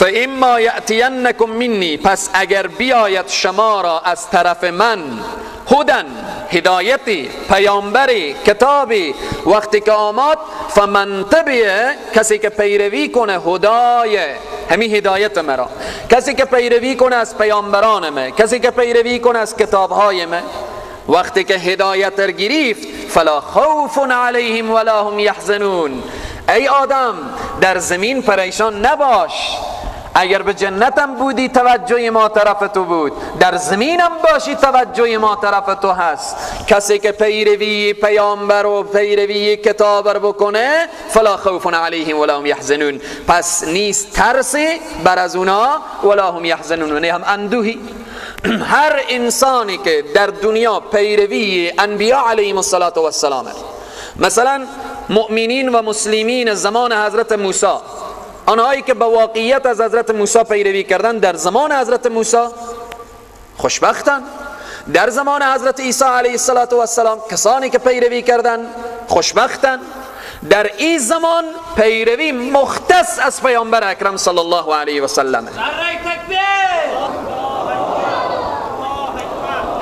فاما یأتینکم منی، پس اگر بیاید شما را از طرف من، هدن، هدایتی، پیامبری، کتابی وقتی که آمد، فمن تبع، کسی که پیروی کنه هدای، همین هدایت مرا، کسی که پیروی کنه از پیامبران من، کسی که پیروی کنه از کتابهای من، وقتی که هدایت را گرفت، فلا خوف علیهم ولا هم یحزنون. ای آدم در زمین پریشان نباش، اگر به جنتم بودی توجه ما طرف تو بود، در زمینم باشی توجه ما طرف تو هست. کسی که پیروی پیامبر و پیروی کتاب رو بکنه، فلا خوف علیهم ولا هم یحزنون، پس نیست ترسی بر از اونا، ولا هم یحزنون، نه هم اندوهی. هر انسانی که در دنیا پیروی انبیاء علیهم السلام، مثلا مؤمنین و مسلمین زمان حضرت موسی، آنهایی که به واقعیت از حضرت موسی پیروی کردن در زمان حضرت موسی خوشبختن، در زمان حضرت عیسی علیه السلام کسانی که پیروی کردن خوشبختن. در این زمان پیروی مختص از پیامبر اکرم صلی الله علیه و سلم.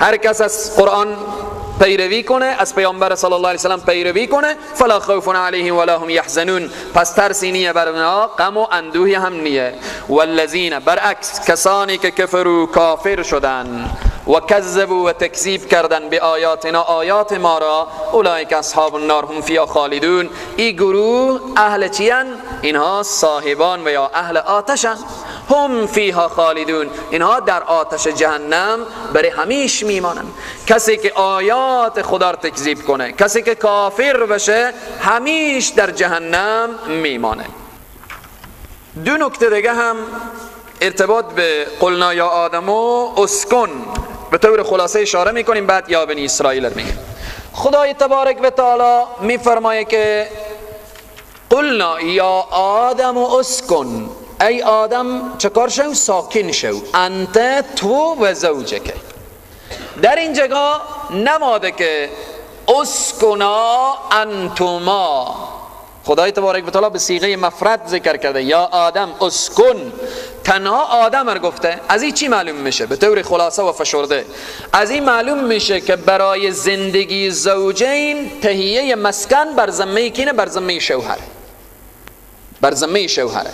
هر کس از قرآن پیروی کنه، از پیامبر صلی الله علیه و سلم پیروی کنه، فلا خوف علیهم ولا هم یحزنون، پس ترسی نیه بر اونها، غم و اندوهی هم نیه. والذین، برعکس کسانی که کفروا، کافر شدن، و کذبوا و تکذیب کردن به آیاتنا، آیات ما را، اولئک اصحاب النار هم فیها خالدون، این گروه اهل چیان؟ اینها صاحبان و یا اهل آتشن. هم فیها خالدون، اینها در آتش جهنم برای همیش میمانند. کسی که آیات خدا را تکذیب کنه، کسی که کافر بشه، همیش در جهنم میمانه. دو نکته دیگه هم ارتباط به قلنا یا آدمو اسکن به طور خلاصه اشاره میکنیم، بعد یا بنی اسرائیل میگیم. خدای تبارک و تعالی میفرمایه که قلنا یا آدم اسکن، ای آدم چکار شو؟ ساکن شو، انت، تو و زوجک. در این جگه نماده که اسکنا انتما، خدای تبارک و تعالی به صیغه مفرد ذکر کرده، یا آدم اسکن، تنها آدم رو گفته. از این چی معلوم میشه؟ به طور خلاصه و فشرده از این معلوم میشه که برای زندگی زوجین تهیه مسکن بر ذمه کینه؟ بر ذمه شوهر، بر ذمه شوهره.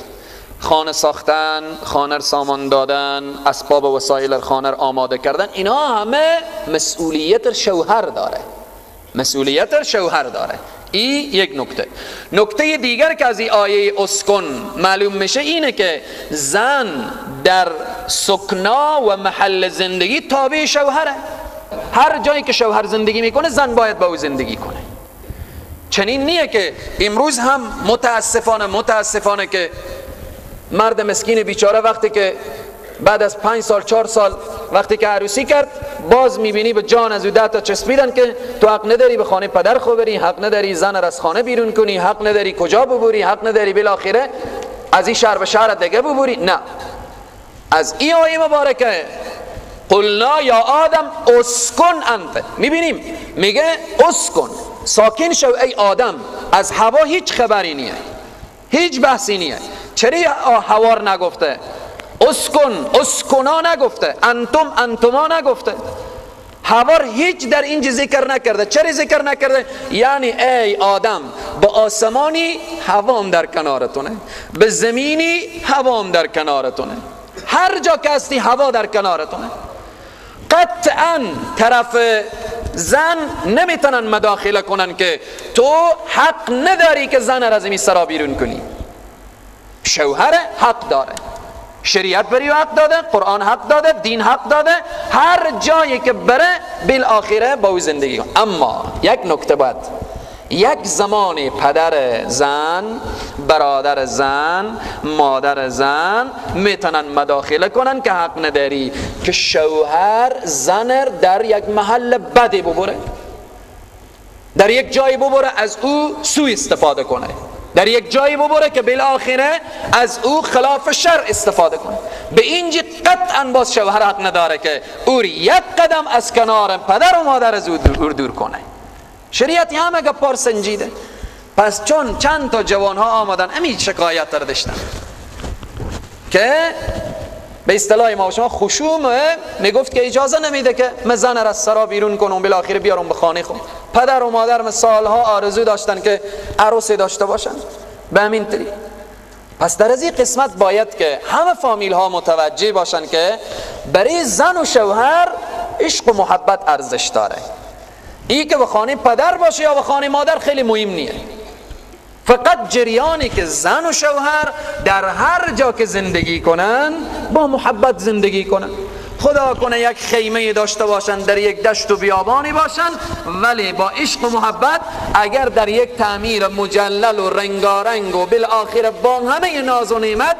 خانه ساختن، خانه سامان دادن، اسباب و وسایل خانه آماده کردن، اینا همه مسئولیت شوهر داره، مسئولیت شوهر داره. این یک نکته. نکته دیگر که از این آیه اسکن معلوم میشه اینه که زن در سکنا و محل زندگی تابع شوهره. هر جایی که شوهر زندگی میکنه زن باید با او زندگی کنه. چنین نیه که امروز هم متاسفانه که مرد مسکین بیچاره وقتی که بعد از 5 سال 4 سال وقتی که عروسی کرد، باز میبینی به جان از او 10 تا چسبیدن که تو حق نداری به خانه پدر خو بری، حق نداری زن را از خانه بیرون کنی، حق نداری کجا ببری، حق نداری بالاخره از این شهر به شهر دیگه ببری. نه، از این آیه مبارکه قلنا یا آدم اسکن انت، میبینیم میگه اسکن، ساکن شو ای آدم. از هوا هیچ خبری نیه، هیچ بحثی نیه. چرا هوار نگفته؟ اسکن، اسکنا نگفته، انتم، انتما نگفته. هوار هیچ در اینجا ذکر نکرده. چرا ذکر نکرده؟ یعنی ای آدم، به آسمانی هوام در کنارتونه، به زمینی هوام در کنارتونه، هر جا که هستی هوا در کنارتونه. قطعا طرف زن نمیتونن مداخله کنن که تو حق نداری که زن را از این سرا بیرون کنی. شوهر حق داره، شریعت بری حق داده، قرآن حق داده، دین حق داده، هر جایی که بره بالآخره با او زندگی کن. اما یک نکته باید، یک زمان پدر زن، برادر زن، مادر زن میتونن مداخله کنن که حق نداری که شوهر زن در یک محل بدی ببره، در یک جایی ببره از او سوء استفاده کنه، در یک جایی ببره که بالاخره از او خلاف شرع استفاده کنه. به اینجا قطعا باز شوهر حق نداره که او یک قدم از کنار پدر و مادر از او دور کنه. شریعتی همه گپار سنجیده. پس چون چند تا جوان ها آمدن همین شکایت را داشتن که به اصطلاح ما و شما خشوم میگفت که اجازه نمیده که من زن را از سرا بیرون کنم بالاخره بیارم به خانه خود. پدر و مادر سالها آرزو داشتن که عروسی داشته باشن به همین طریق. پس در از این قسمت باید که همه فامیل ها متوجه باشن که برای زن و شوهر عشق و محبت ارزش داره. این که به خانه پدر باشه یا به خانه مادر خیلی مهم نیه، فقط جریانی که زن و شوهر در هر جا که زندگی کنن با محبت زندگی کنن. خدا کنه یک خیمه داشته باشن در یک دشت و بیابانی باشن، ولی با عشق و محبت اگر در یک تعمیر مجلل و رنگارنگ و بالاخره با همه ناز و نعمت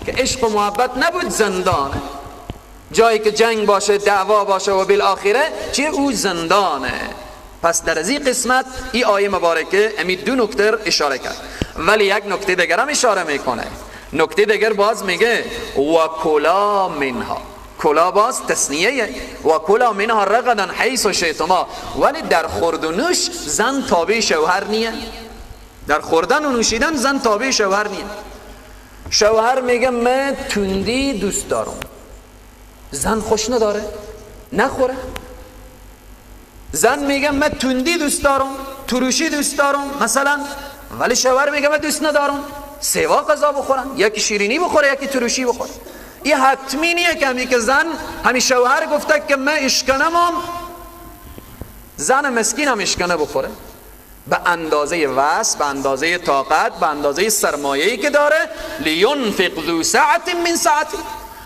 که عشق و محبت نبود زندانه. جایی که جنگ باشه دعوا باشه و بالاخره چیه او زندانه. پس در از این قسمت این آیه مبارکه امی دو نکته اشاره کرد، ولی یک نکته دیگر هم اشاره میکنه. نکته دیگر باز میگه و کلا منها، کلا باز تثنیه و کلا منها رغدا حیث شئتما، ولی در خورد و نوش زن تابع شوهر نیه. در خوردن و نوشیدن زن تابع شوهر نیه. شوهر میگه من تندی دوست دارم، زن خوش نداره نخوره. زن میگه من تندی دوست دارم، تروشی دوست دارم مثلا، ولی شوهر میگه من دوست ندارم سوا غذا بخورن، یکی شیرینی بخوره یکی تروشی بخوره. این حتمی نیه که همی که زن همی شوهر گفته که من اشکنمم، زن مسکینم اشکنه بخوره به اندازه وس، به اندازه طاقت، به اندازه سرمایه‌ای که داره. لینفق ذو سعة من سعته،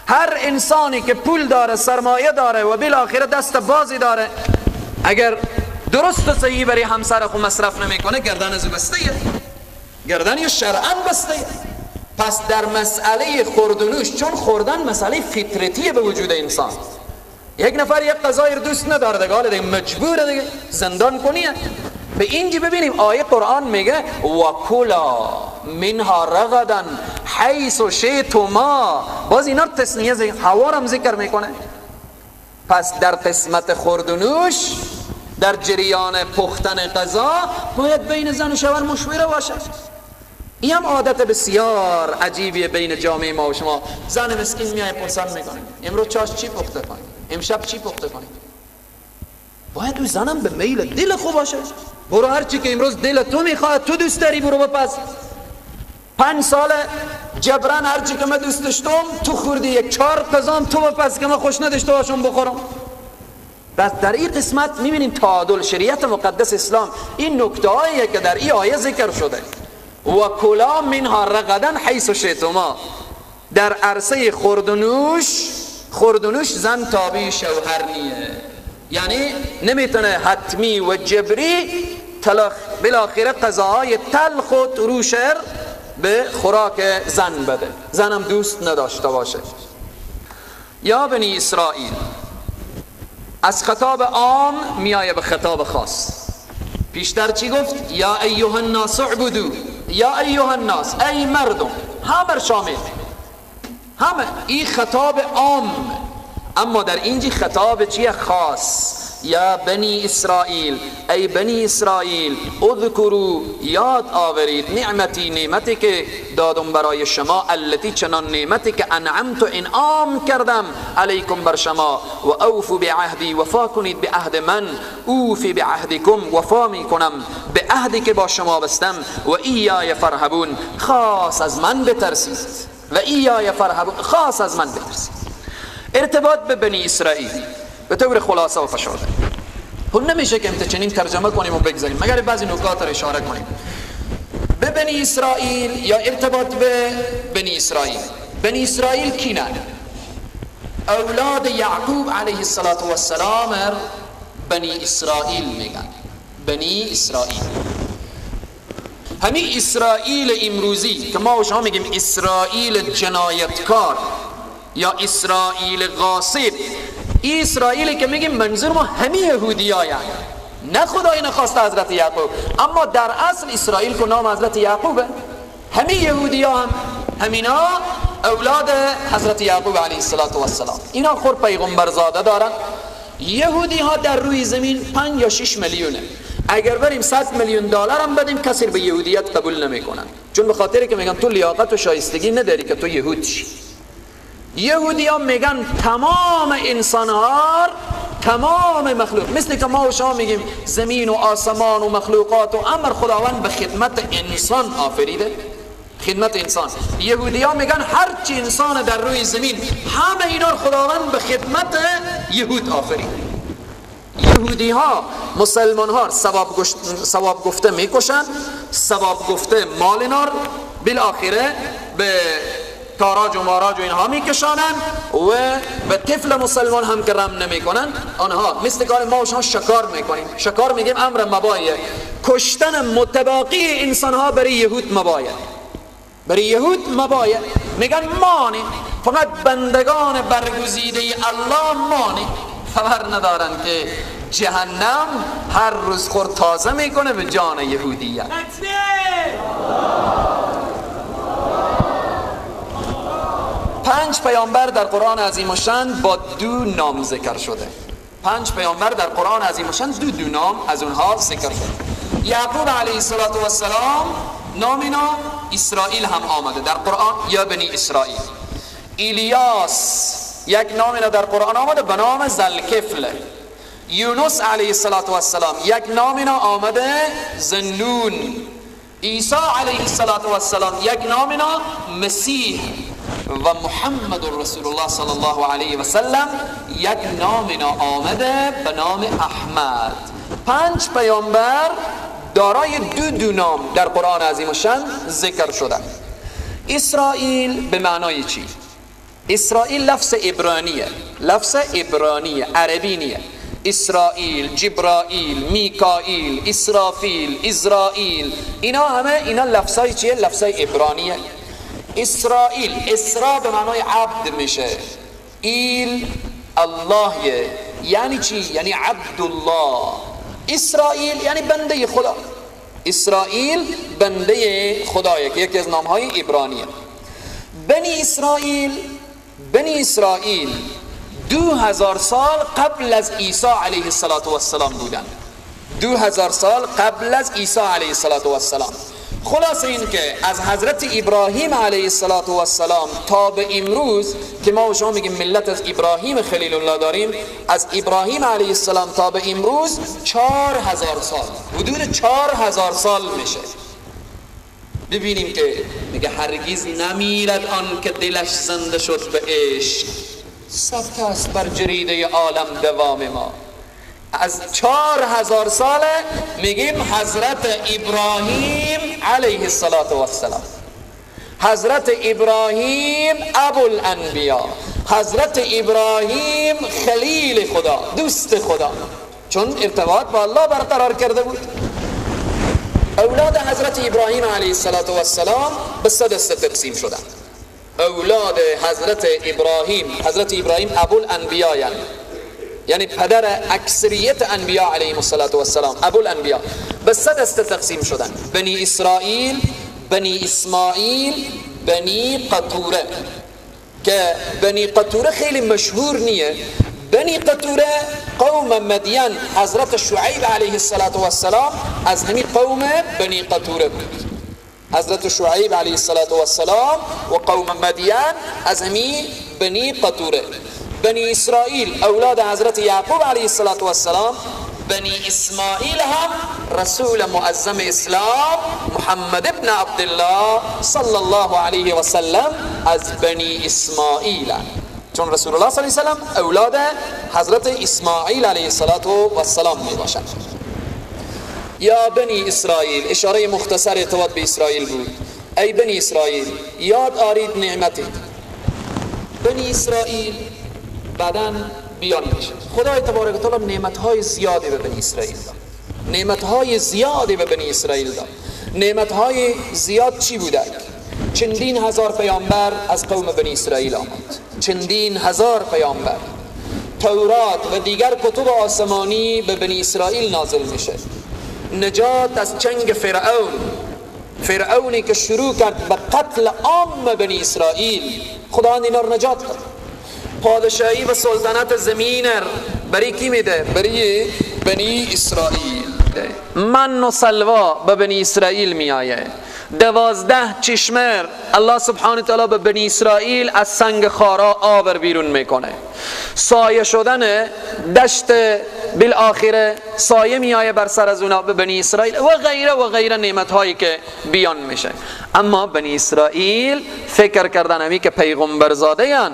هر انسانی که پول داره سرمایه داره و بالاخره دست بازی داره اگر درست و صحیح برای همسر خود مصرف نمیکنه گردن از بسته‌ایه، گردن یا شرعاً بسته‌ایه. پس در مسئله خورد و نوش، چون خوردن مسئله فطرتیه به وجود انسان، یک نفر یک غذای رو دوست نداره دیگه حالا دیگه مجبوره دیگه زندان کنیه. به اینجا ببینیم آیه قرآن میگه و کلا منها رغدا حیث شئتما، باز اینا تثنیه حوارم ذکر میکنه. پس در قسمت خورد و نوش، در جریان پختن غذا باید بین زن و شوهر مشوره باشه. این هم عادت بسیار عجیبیه بین جامعه ما و شما. زن مسکین میای پرسان میکنه امروز چاش چی پخته کنی، امشب چی پخته کنی. باید او زنم به میل دل خوب باشه. برو هر چی که امروز دل تو میخواد تو دوست داری برو بپز. 5 سال جبران هر چی که من دوست داشتم تو خوردی، یک 4 قضام تو بپز که من خوش نداشته باشم بخورم. بس در این قسمت میبینیم تعادل شریعت مقدس اسلام. این نکته هاییه که در این آیه ذکر شده و کلا منها رغدا حیث شئتما. در عرصه خورد و نوش زن تابع شوهر نیه، یعنی نمیتونه حتمی و جبری بالاخره غذاهای تلخ و تروشر به خوراک زن بده، زنم دوست نداشته باشه. یا بنی اسرائیل، از خطاب عام میایه به خطاب خاص. پیشتر چی گفت؟ یا ایها الناس اعبدوا، یا ایها الناس ای مردم، همه شامل، همه. این خطاب عام، اما در اینجی خطاب چیه؟ خاص. یا بنی اسرائیل، ای بنی اسرائیل اذکروا، یاد آورید نعمتی، نعمتی که دادم برای شما، التی، چنان نعمتی که انعمت، انعام کردم علیکم بر شما، و اوفوا بعهدی، وفا کنید به عهد من، اوفی بعهدکم، وفا میکنم به عهدی که با شما بستم، و ایای فرهبون، خاص از من بترسید، و ایای فرهبون، خاص از من بترسید. ارتباط به بنی اسرائیل به طور خلاصه و فشرده اون نمیشه که چنین ترجمه کنیم و بگذاریم، مگر بعضی نکات رو اشاره کنیم. به بنی اسرائیل یا ارتباط به بنی اسرائیل. بنی اسرائیل کینن؟ اولاد یعقوب علیه السلام بنی اسرائیل میگن. بنی اسرائیل، همین اسرائیل امروزی که ما و شما میگیم اسرائیل جنایتکار یا اسرائیل غاصب، این اسرائیلی که میگیم منظور ما همه یهودی ها، یعنی نه خدای نخواسته حضرت یعقوب، اما در اصل اسرائیل که نام حضرت یعقوبه، همه یهودی ها هم همینا اولاد حضرت یعقوب علیه السلام. اینا خود پیغمبر زاده دارن. یهودی ها در روی زمین 5 یا 6 میلیونه. اگر بریم 100 میلیون دلار هم بدیم کسی به یهودیت قبول نمیکنن، چون به خاطری که میگن تو لیاقت و شایستگی نداری که تو یهود شی. یهودی ها میگن تمام انسان ها، تمام مخلوق، مثل که ما و شما میگیم زمین و آسمان و مخلوقات و امر خداوند به خدمت انسان آفریده، خدمت انسان. یهودی ها میگن هرچی انسان در روی زمین همه اینا خداوند به خدمت یهود آفریده. یهودی ها مسلمان ها ثواب گفته میکشن، ثواب گفته مال اینا بالاخره به تاراج و ماراج و اینها میکشانن و به طفل مسلمان هم که رحم نمیکنن. آنها مثل کار ما و شما شکار میکنیم. شکار میگیم امر مبایه، کشتن متباقی انسان ها برای یهود مبایه، برای یهود مبایه. میگن مانی فقط بندگان برگزیده الله مانی، خبر ندارن که جهنم هر روز خور تازه میکنه به جان یهودیت. 5 پیامبر در قرآن عظیم الشان با 2 نام ذکر شده. 5 پیامبر در قرآن عظیم الشان 2 نام از اونها ذکر شده. یعقوب علیه السلام نام اینا اسرائیل هم آمده در قرآن، یا بنی اسرائیل. الیاس یک نام اینا در قرآن آمده به نام ذوالکفل. یونس علیه السلام یک نام اینا آمده ذوالنون. عیسی علیه السلام یک نام اینا مسیح. و محمد رسول الله صلی الله علیه و سلم یک نام اینا آمده به نام احمد. 5 پیامبر دارای 2 نام در قرآن عظیم الشان ذکر شده. اسرائیل به معنای چی؟ اسرائیل لفظ عبرانیه، لفظ عبرانیه، عربی نیه. اسرائیل، جبرائیل، میکائیل، اسرافیل، اسرائیل، اینا لفظای چیه؟ لفظای عبرانیه. اسرائیل، اسرا به معنای عبد میشه، ایل الله یعنی چی؟ یعنی عبدالله. اسرائیل یعنی بنده خدا. اسرائیل بنده خدایه که یکی از نامهای عبرانیه. بنی اسرائیل 2000 سال قبل از عیسی علیه السلام بودن. 2000 سال قبل از عیسی علیه السلام. خلاص این که از حضرت ابراهیم علیه السلام تا به امروز که ما و شما میگیم ملت از ابراهیم خلیل الله داریم، از ابراهیم علیه السلام تا به امروز 4000 سال، حدود 4000 سال میشه. ببینیم که میگه هرگز نمیرد آن که دلش زنده شد به عشق، ثبت است بر جریده عالم دوام ما. از 4000 ساله میگیم حضرت ابراهیم علیه السلام، حضرت ابراهیم ابوالانبیا، حضرت ابراهیم خلیل خدا، دوست خدا، چون ارتباط با الله برقرار کرده بود. اولاد حضرت ابراهیم علیه السلام به 3 دسته تقسیم شدن. اولاد حضرت ابراهیم ابوالانبیا یعنی پدر اکثریت انبیا علیهم السلام، ابوالانبیا، به 3 دسته تقسیم شدن: بنی اسرائیل، بنی اسماعیل، بنی قطوره. که بنی قطوره خیلی مشهور نیه. بنی قطوره قوم مدین حضرت شعیب علیه السلام از همین قوم بنی قطوره بود. حضرت شعیب علیه السلام و قوم مدین از همین بنی قطوره. بنی اسرائیل اولاد حضرت یعقوب علیه السلام. بنی اسماعیل هم رسول معظم اسلام محمد ابن عبدالله صلی الله علیه و سلم از بنی اسماعیل، چون رسول الله صلی الله علیه و سلم اولاد حضرت اسماعیل علیه السلام می باشند. یا بنی اسرائیل، اشاره مختصر ارتباط به اسرائیل بود. ای بنی اسرائیل یاد آرید نعمتی. بنی اسرائیل بعدن بیان میشه. خدای تبارک و تعالی نعمت‌های زیادی به بنی اسرائیل داد. نعمت‌های زیادی به بنی اسرائیل داد. نعمت‌های زیاد چی بوده؟ چندین هزار پیامبر از قوم بنی اسرائیل آمد. چندین هزار پیامبر. تورات و دیگر کتب آسمانی به بنی اسرائیل نازل میشه. نجات از چنگ فرعونی که شروع کرد به قتل عام بنی اسرائیل، خداوند اینا رو نجات داد. پادشاهی و سلطنت زمین برای کی میده؟ برای بنی اسرائیل. من و سلوا به بنی اسرائیل میآیه. 12 چشمه الله سبحانه تعالی به بنی اسرائیل از سنگ خارا آب بیرون میکنه. سایه شدن دشت بالاخره سایه میایه بر سر از اونا به بنی اسرائیل و غیره نعمت هایی که بیان میشه. اما بنی اسرائیل فکر کردن همی که پیغمبر زاده هن،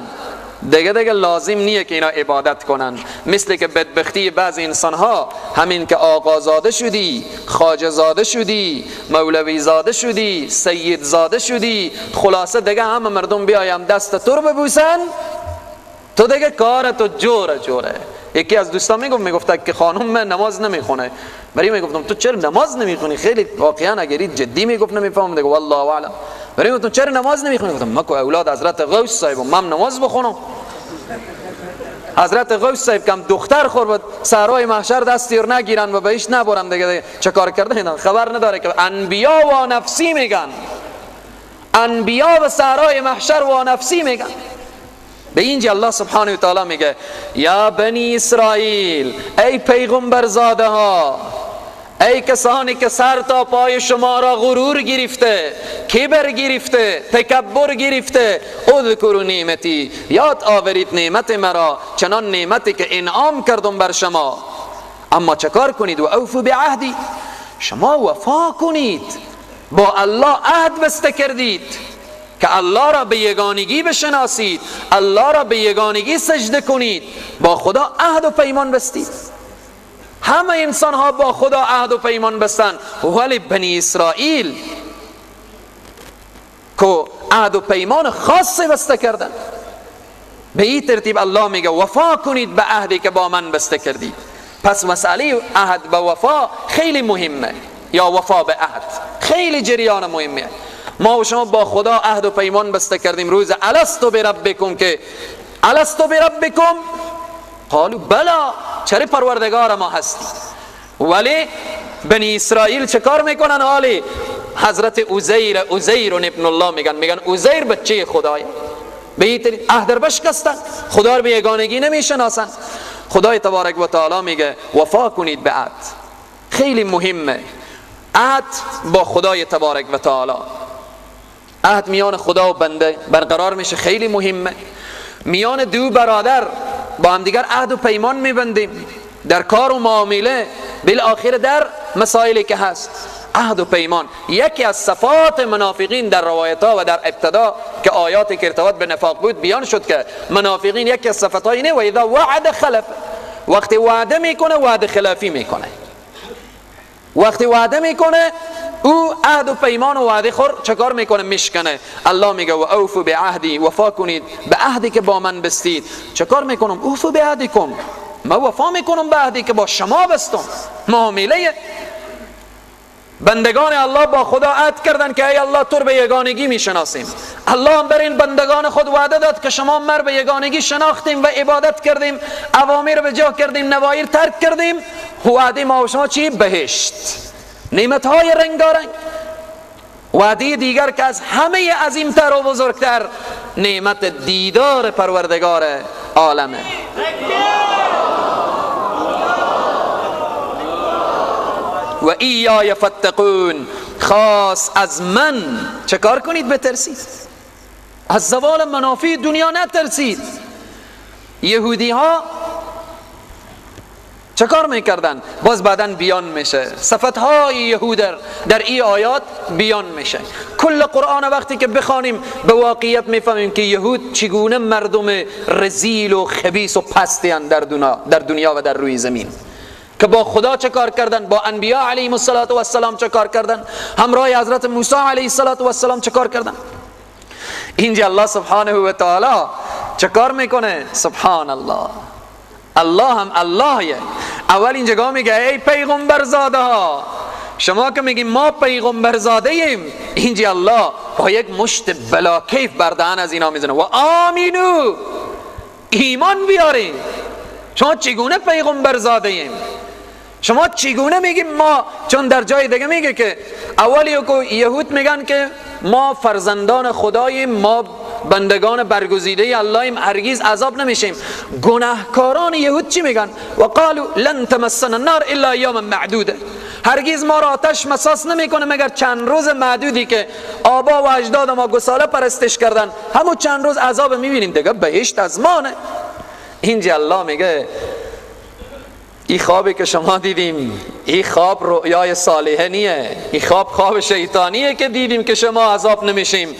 دیگه لازم نیه که اینا عبادت کنن. مثل که بدبختی بعض انسان ها همین که آقا زاده شدی، خواجه زاده شدی، مولوی زاده شدی، سید زاده شدی، خلاصه دیگه همه مردم بیایم دست تو رو ببوسن، تو دیگه کارتو جوره. یکی از دوستان میگفت که خانم من نماز نمیخونه، برای میگفتم تو چرا نماز نمیخونی؟ خیلی واقعا اگری جدی میگفت نمیفهمم دیگه والله اعلم. برای میگفتم چرا نماز نمیخونی؟ گفتم ما کو اولاد حضرت غوث صاحب من نماز بخونم. حضرت غوث صاحب کم دختر خورد صحرای محشر دستیور نگیرن و بهش نبرن دیگه چه کار کرده خبر نداره که انبیا و نفسی میگن، انبیا و صحرای محشر و نفسی میگن. به اینجا الله سبحانه و تعالی میگه یا بنی اسرائیل، ای پیغمبر زاده ها، ای کسانی که سر تا پای شما را غرور گرفته، کبر گرفته، تکبر گرفته، اذکروا نعمتی، یاد آورید نعمت مرا، چنان نعمتی که انعام کردم بر شما. اما چکار کنید؟ و اوفوا بعهدی، شما وفا کنید، با الله عهد بسته کردید که الله را به یگانگی بشناسید، الله را به یگانگی سجده کنید، با خدا عهد و پیمان بستید. همه انسان ها با خدا عهد و پیمان بستن، ولی بنی اسرائیل که عهد و پیمان خاصی بسته کردن. به این ترتیب الله میگه وفا کنید به عهدی که با من بسته کردید. پس مسئله عهد به وفا خیلی مهمه، یا وفا به عهد خیلی جریان مهمه. ما و شما با خدا عهد و پیمان بسته کردیم روز الستو بربکم، که الستو بربکم قالوا بلا، چرا پروردگار ما هستی. ولی بنی اسرائیل چه کار میکنن؟ حالی حضرت عزیر ابن الله میگن عزیر بچه خدایه. به این طریق عهد را بشکستن، خدا را به یگانگی نمیشناسن. خدای تبارک و تعالی میگه وفا کنید به عهد. خیلی مهمه عهد با خدای تبارک و تعالی. عهد میان خدا و بنده برقرار میشه، خیلی مهمه. میان دو برادر با هم دیگر عهد و پیمان میبندیم در کار و معامله، بالاخره در مسائلی که هست. عهد و پیمان یکی از صفات منافقین در روایت ها و در ابتدا که آیاتی که ارتباط به نفاق بود بیان شد که منافقین یکی از صفات اینه و اذا وعد خلف، وقتی وعده میکنه وعده خلافی میکنه. وقتی وعده میکنه او عهد و پیمان و وعده خور چکار میکنه؟ میشکنه. الله میگه و اوفوا بعهدی، وفا کنید به عهدی که با من بستید. چکار میکنم؟ اوفوا بعهدکم، ما وفا میکنم به عهدی که با شما بستم. معامله بندگان الله با خدا عهد کردن که ای الله تو به یگانگی میشناسیم. الله هم بر این بندگان خود وعده داد که شما مر به یگانگی شناختیم و عبادت کردیم، اوامر به جا کردیم، نواهی ترک کردیم. وعده ما و شما چی؟ بهشت، نعمت های رنگارنگ. وعده دیگر که از همه عظیمتر و بزرگتر، نعمت دیدار پروردگار عالمه. و ایای فتقون، خاص از من چه کار کنید؟ بترسید. از زوال منافع دنیا نترسید. یهودی ها چه کار میکردن؟ باز بعدن بیان میشه صفتهای یهود در این آیات بیان میشه. کل قرآن وقتی که بخوانیم به واقعیت میفهمیم که یهود چگونه مردم رذیل و خبیث و پستی اند در دنیا و در روی زمین، که با خدا چه کار کردن، با انبیاء علیهم السلام چه کار کردن، همراه حضرت موسی علیه السلام چه کار کردن. اینجا الله سبحانه و تعالی چه کار میکنه؟ سبحان الله، الله هم اللهیه. اول اینجا میگه ای پیغمبر زاده ها، شما که میگیم ما پیغمبر زاده ایم، اینجا الله با یک مشت بلا کیف بردهن از اینا میزنه و آمینو، ایمان بیارین. شما چگونه پیغمبر زاده ایم؟ شما چگونه میگیم ما؟ چون در جای دیگه میگه که اولی که یهود میگن که ما فرزندان خداییم، ما بندگان برگزیده اللهیم، هرگز عذاب نمیشیم. گناهکاران یهود چی میگن؟ و قالوا لن تمسنا النار الا ایاما معدوده، هرگز ما را آتش مساس نمیکنه مگر چند روز معدودی که آبا و اجداد ما گساله پرستش کردن، همون چند روز عذاب میبینیم دیگه بهشت از مانه. اینجا الله میگه این خوابی که شما دیدیم این خواب رؤیای صالحه نیه، این خواب شیطانیه که دیدیم که شما عذاب نمیشیم.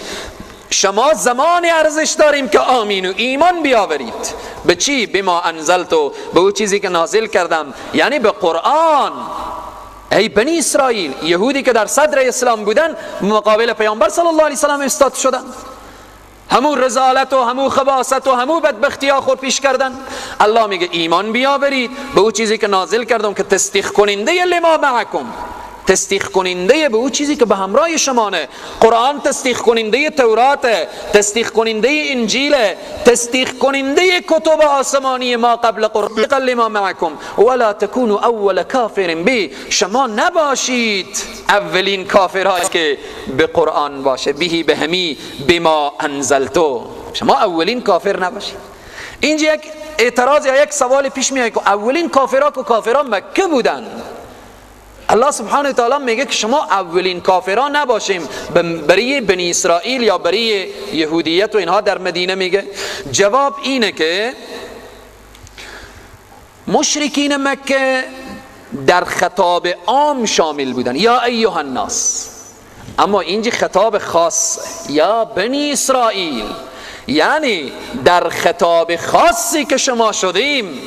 شما زمان ارزش داریم که آمین و ایمان بیاورید. به چی؟ بما انزلتو، به اون چیزی که نازل کردم، یعنی به قرآن. ای بنی اسرائیل، یهودی که در صدر اسلام بودن مقابل پیامبر صلی الله علیه وسلم ایستاد شدن، همون رذالت و همون خباثت و همون بدبختی ها خود پیش کردن. الله میگه ایمان بیاورید به اون چیزی که نازل کردم که تصدیق کننده لما معکم، تصدیق کننده به اون چیزی که به همراه شمانه. قرآن تصدیق کننده تورات، تصدیق کننده انجیل، تصدیق کننده کتب آسمانی ما قبل قرآن لما معکم ولا تکونوا اول کافر به، شما نباشید اولین کافرهایی که به قرآن باشه، بهی به همی بما انزلتو، شما اولین کافر نباشید. اینجا یک اعتراض یا یک سوال پیش میاد که اولین کافران مکه بودن. الله سبحانه و تعالی میگه که شما اولین کافران نباشیم برای بنی اسرائیل یا برای یهودیت و اینها در مدینه. میگه جواب اینه که مشرکین مکه در خطاب عام شامل بودن، یا ایها الناس، اما اینجا خطاب خاص یا بنی اسرائیل، یعنی در خطاب خاصی که شما شدیم،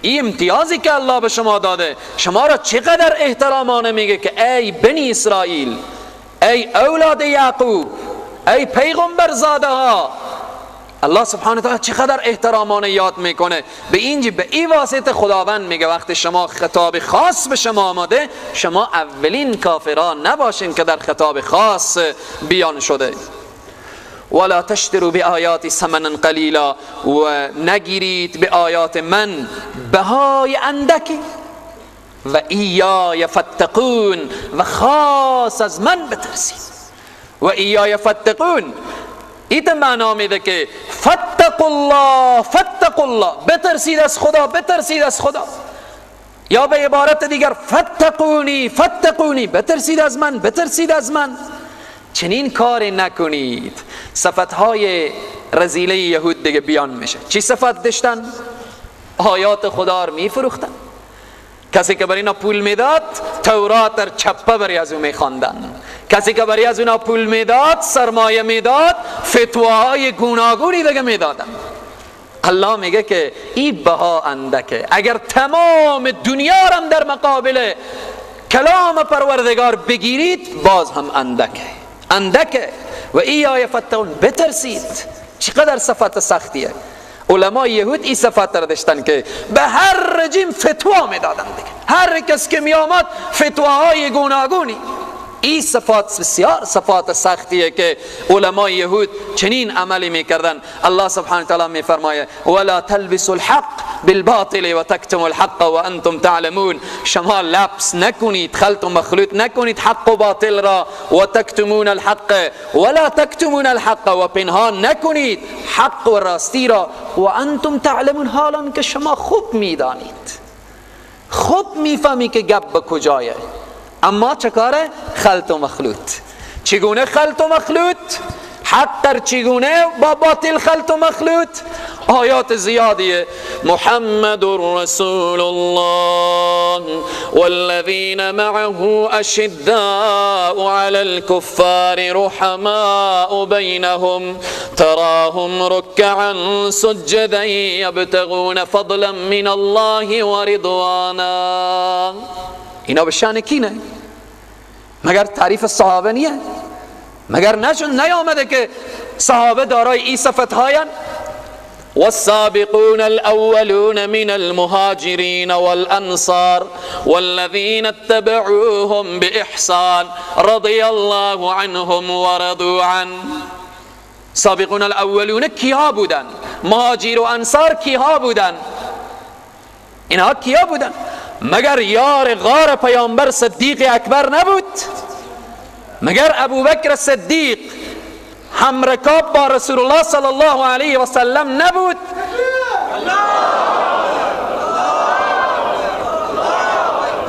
این امتیازی که الله به شما داده، شما را چقدر احترامانه میگه که ای بنی اسرائیل، ای اولاد یعقوب، ای پیغمبر زاده ها. الله سبحانه و تعالی چقدر احترامانه یاد میکنه. به اینجا به این واسطه خداوند میگه وقتی شما خطاب خاص به شما آمده، شما اولین کافران نباشین که در خطاب خاص بیان شده. ولا تشتروا بآیاتی ثمنا قلیلا، و نگیرید به آیات من بهای اندکی، و ایای فتقون، و خاص از من بترسید. و ایای فتقون ایت معنا میده که فتقوا الله، فتقوا الله، بترسید از خدا، بترسید از خدا. یا به عبارت دیگر فتقونی، فتقونی، بترسید از من، بترسید از من. چنین کار نکنید. صفتهای رذیله یهود دیگه بیان میشه. چی صفت داشتن؟ آیات خدا رو میفروختن. کسی که برای اینا پول میداد تورات در چپه برای از اون میخواندن. کسی که برای از اونا پول میداد، سرمایه میداد، فتواهای گوناگونی دیگه میدادن. الله میگه که این بها اندکه، اگر تمام دنیا هم در مقابل کلام پروردگار بگیرید باز هم اندکه. و ایای فتقون، بترسید. چقدر صفت سختیه. علمای یهود این صفت را داشتن که به هر رژیم فتوا میدادن دیگه. هر کس که می آمد فتواهای گوناگونی. این صفات بسیار صفات سختیه که علمای یهود چنین عملی میکردن. الله سبحانه و تعالی میفرماید ولا تلبسوا الحق بالباطل و تکتموا الحق و انتم تعلمون، شما لبس نکنید، خلط و مخلوط نکنید حق و باطل را، و تکتمون الحق ولا تکتمون الحق، و پنهان نکنید حق و راستی را، و انتم تعلمون، حالا که شما خوب میدانید، خوب میفهمی که گپ به کجایه. اما چکاره؟ خلط و مخلوط. چگونه خلط و مخلوط؟ حق در چگونه با باطل خلط و مخلوط؟ آیات زیادیه. محمد رسول الله والذین معه اشداء علی الكفار رحماء بینهم تراهم رکعا سجدا یبتغون فضلا من الله و رضوانا. اینا به شأن کینه؟ مگر تعریف صحابه نیه؟ مگر نیامده که صحابه دارای این صفت هاین؟ والسابقون الأولون من المهاجرين والأنصار والذين اتبعوهم بإحسان رضي الله عنهم ورضوا عنه. سابقون الاولون کیها بودن؟ مهاجر و انصار کیها بودن؟ اینها کیا بودن؟ مگر یار غار پیامبر صدیق اکبر نبود؟ مگر ابوبکر صدیق همرکاب با رسول الله صلی الله علیه و سلم نبود؟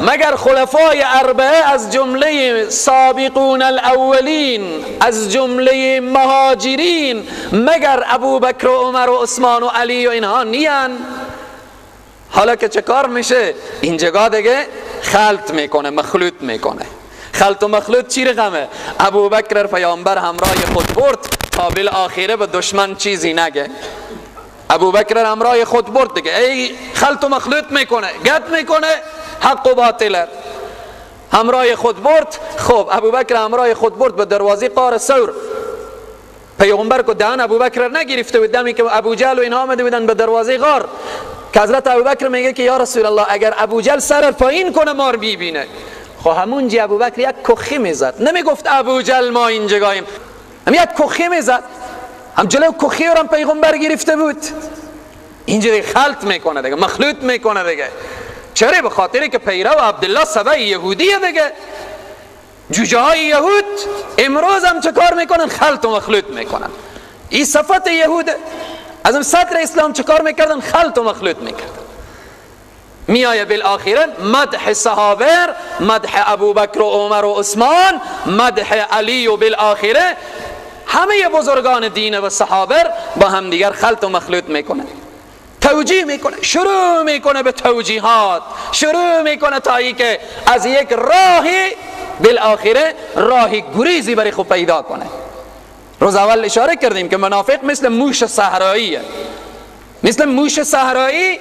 مگر خلفای اربعه از جمله سابقون الاولین، از جمله مهاجرین، مگر ابوبکر و عمر و عثمان و علی و اینها نیان؟ حالا که چه کار میشه؟ این جگاه دیگه خلط میکنه، مخلوط میکنه. خلط و مخلوط چی رقمه؟ ابوبکر پیامبر همراه خود برد تا بالآخره به دشمن چیزی نگه. ابوبکر همراه خود برد دیگه، ای خلط و مخلوط میکنه، گد میکنه حق و باطل همراه خود برد. خب ابوبکر همراه خود برد به دروازه غار ثور. پیغمبر کو دهن ابوبکر نگرفته بود، دمی که ابو جهل و اینها آمده بودن به دروازه غار، که حضرت ابوبکر میگه که یا رسول الله اگر ابو جهل سر پایین کنه ما رو میبینه. خب همونجا ابوبکر یک کخی میزد، نمیگفت ابو جهل ما این جگاییم، هم یک کخی میزد، هم جلو کخی رو هم پیغمبر گرفته بود. اینجا دیگه خلط میکنه دیگه، مخلوط میکنه دیگه. چرا؟ به خاطری که پیرو عبدالله سبع یهودیه دیگه. جوجه های یهود امروز هم چه کار میکنن؟ خلط و مخلوط میکنن. این صفت یهوده. از اون صدر اسلام چه کار میکردن؟ خلط و مخلوط میکردن. میایه بالآخره مدح صحابه، مدح ابوبکر و عمر و عثمان، مدح علی و بالآخره همه بزرگان دین و صحابه با هم دیگر خلط و مخلوط میکنه، توجیه میکنه، شروع میکنه به توجیهات، شروع میکنه تا ای که از یک راهی بالآخره راهی گریزی برای خود پیدا کنه. روز اول اشاره کردیم که منافق مثل موش صحراییه. مثل موش صحرایی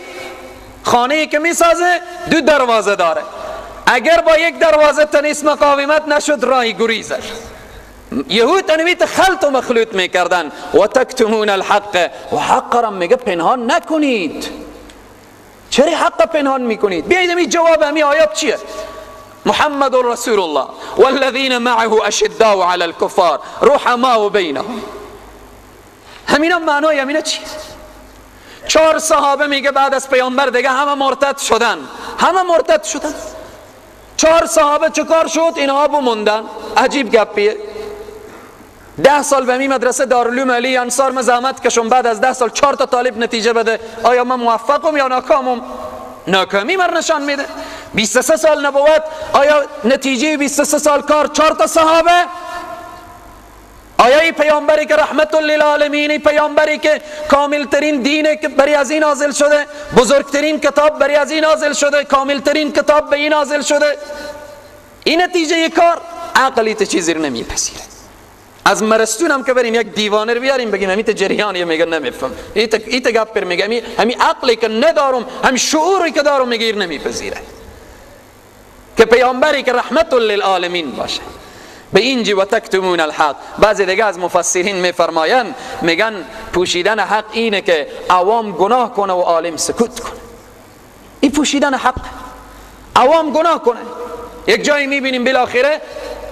خانه‌ای که میسازه دو دروازه داره، اگر با یک دروازه تنیس مقاومت نشد راهی گریزه. یهود تنویت خلط و مخلوط میکردن. و تکتمون الحق، و حق را میگه پنهان نکنید. چرا حق پنهان میکنید؟ بیایید این جواب همین آیات چیه؟ محمد رسول الله والذین معه اشداء علی الكفار رحماء بینهم. همینا معنای همینا چیه؟ 4 صحابه میگه بعد از پیامبر دیگه همه مرتد شدن، همه مرتد شدن. 4 صحابه چکار شد؟ اینها بموندن. عجیب گپیه. 10 سال به می مدرسه دارالعلوم علی انصار مزاحمت کشم، بعد از 10 سال 4 تا طالب نتیجه بده، آیا من موفقم یا ناکامم؟ ناکامی مر نشان میده. 23 سال نبوت، آیا نتیجه 23 سال کار 4 تا صحابه؟ آیا ای پیامبری که رحمت للعالمین، ای پیامبری که کامل ترین دینه که برای از این نازل شده، بزرگترین کتاب برای از این نازل شده، کامل ترین کتاب به این نازل شده، این نتیجه کار؟ عقلی تا چیزی رو نمیپذیره. از مرستون هم که بریم یک دیوانه رو بیاریم بگیم همیت جریانی میگه نمیفهم، ایت گپ پر میگه همین عقلی که ندارم، همین شعوری که دارم میگه نمیپذیره که پیامبری که رحمت للعالمین باشه. به اینجی و تکتمون الحق. بعضی دیگه از مفسرین میفرمایند، میگن پوشیدن حق اینه که عوام گناه کنه و عالم سکوت کنه. این پوشیدن حق، عوام گناه کنه. یک جایی میبینیم بالاخره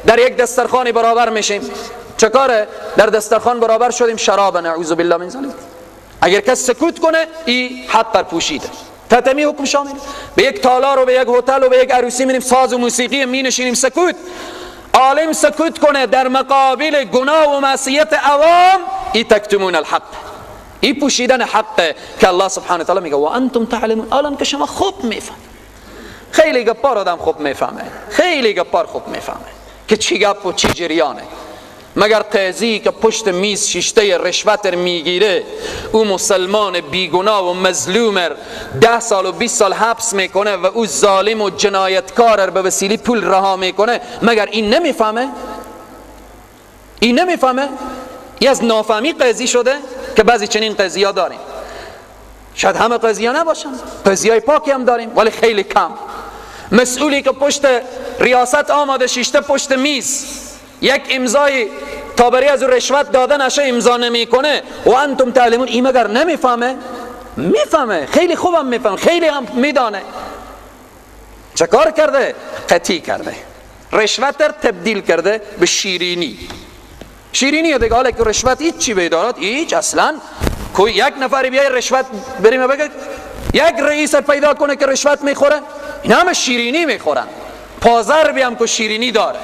در یک دسترخوان برابر میشیم، چکاره؟ در دسترخوان برابر شدیم، شراب، نعوذ بالله من ذلک. اگر کس سکوت کنه این حق پر پوشیده. تتمی حکم شامل. به یک تالار و به یک هتل و به یک عروسی میریم، ساز و موسیقی می نشینیم، سکوت. عالم سکوت کنه در مقابل گناه و معصیت عوام، این تکتمون الحق، این پوشیدن حقه که الله سبحانه و تعالی میگه و انتم تعلمون. الان که شما خوب میفهم. خیلی گپار آدم خوب میفهمه، خیلی گپار خوب میفهمه که چی گپ و چی جریانه. مگر قاضی که پشت میز شیشته رشوت میگیره، او مسلمان بیگناه و مظلوم 10 سال و 20 سال حبس میکنه و او ظالم و جنایتکار به وسیله پول رها میکنه، مگر این نمیفهمه؟ این نمیفهمه؟ این از نافهمی قاضی شده که بعضی چنین قاضی ها داریم. شاید همه قاضی ها نباشن، قاضی های پاکی هم داریم ولی خیلی کم. مسئولی که پشت ریاست آماده شیشته پشت میز، یک امضای تا برای از رشوت دادن نشه امضا نمیکنه و انتم تعلمون، این مگر نمیفهمه؟ میفهمه، خیلی خوبم میفهمه، خیلی هم میدانه. چه کار کرده؟ قطعی کرده، رشوت رو تبدیل کرده به شیرینی. شیرینی دیگه. حالا که رشوت هیچ چی بیدارد، هیچ اصلا. کوئی یک نفری بیای رشوت بریم بگه، یک رئیس پیدا کنه که رشوت میخوره، این همه شیرینی میخورن. پازر بیام که شیرینی داره.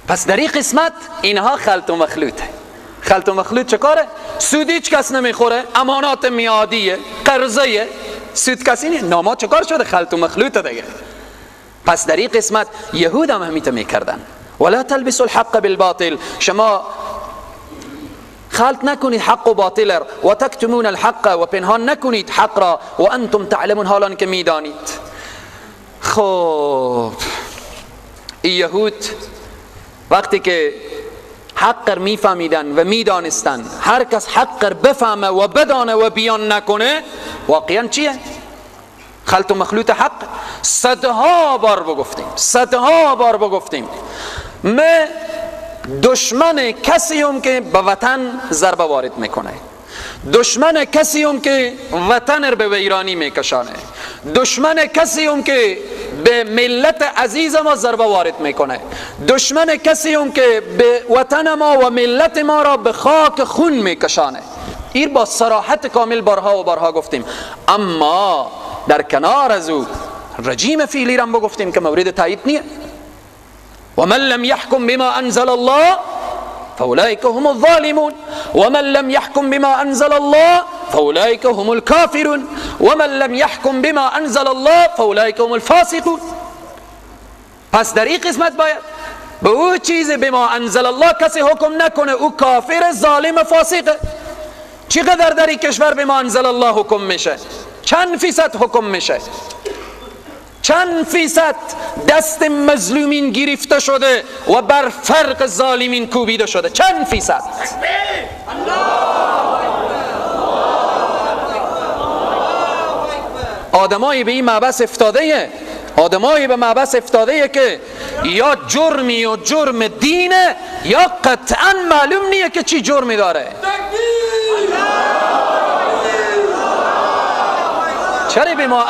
پس در این قسمت اینها خلط و مخلوطه. خلط و مخلوط چه کاره؟ سود هیچ کس نمیخوره، امانات میادیه، قرضه، سود کسی نه. ناما چکار شده؟ خلط و مخلوطه دیگه. پس در این قسمت یهود هم همیت میکردن. ولا تلبسوا الحق بالباطل، شما خلط نکنید حق و باطل و تکتمون الحق، و پنهان نکنید حق را و انتم تعلمون، حالان که میدانید. خب این یهود وقتی که حق میفهمیدن و میدانستن هر کس حق بفهمه و بدانه و بیان نکنه، واقعا چیه؟ خلط و مخلوط حق. صدها بار بگفتیم من دشمن کسیم که به وطن ضربه وارد میکنه، دشمن کسیم که وطن رو به ویرانی میکشانه، دشمن کسیم که به ملت عزیز ما ضربه وارد میکنه، دشمن کسیم که به وطن ما و ملت ما را به خاک خون میکشانه. این با صراحت کامل بارها و بارها گفتیم. اما در کنار از او رژیم فعلی را بگفتیم که مورد تایید نیه. ومن لم يحكم بما انزل الله فاولئك هم الظالمون ومن لم يحكم بما انزل الله فاولئك هم الكافرون ومن لم يحكم بما انزل الله فاولئك هم الفاسقون. پس در این قسمت باید به او چیز بما انزل الله کسی حکم نکنه، او کافر، ظالم، فاسقه. چقدر در این کشور بما انزل الله حکم میشه؟ چند فیصد حکم میشه؟ چند فیصد دست مظلومین گرفته شده و بر فرق ظالمین کوبیده شده؟ چند فیصد؟ آدمایی به این مبحث افتاده، آدمایی به مبحث افتاده که یا جرمی و جرم دینه یا قطعا معلوم نیه که چی جرمی داره. چرا به ما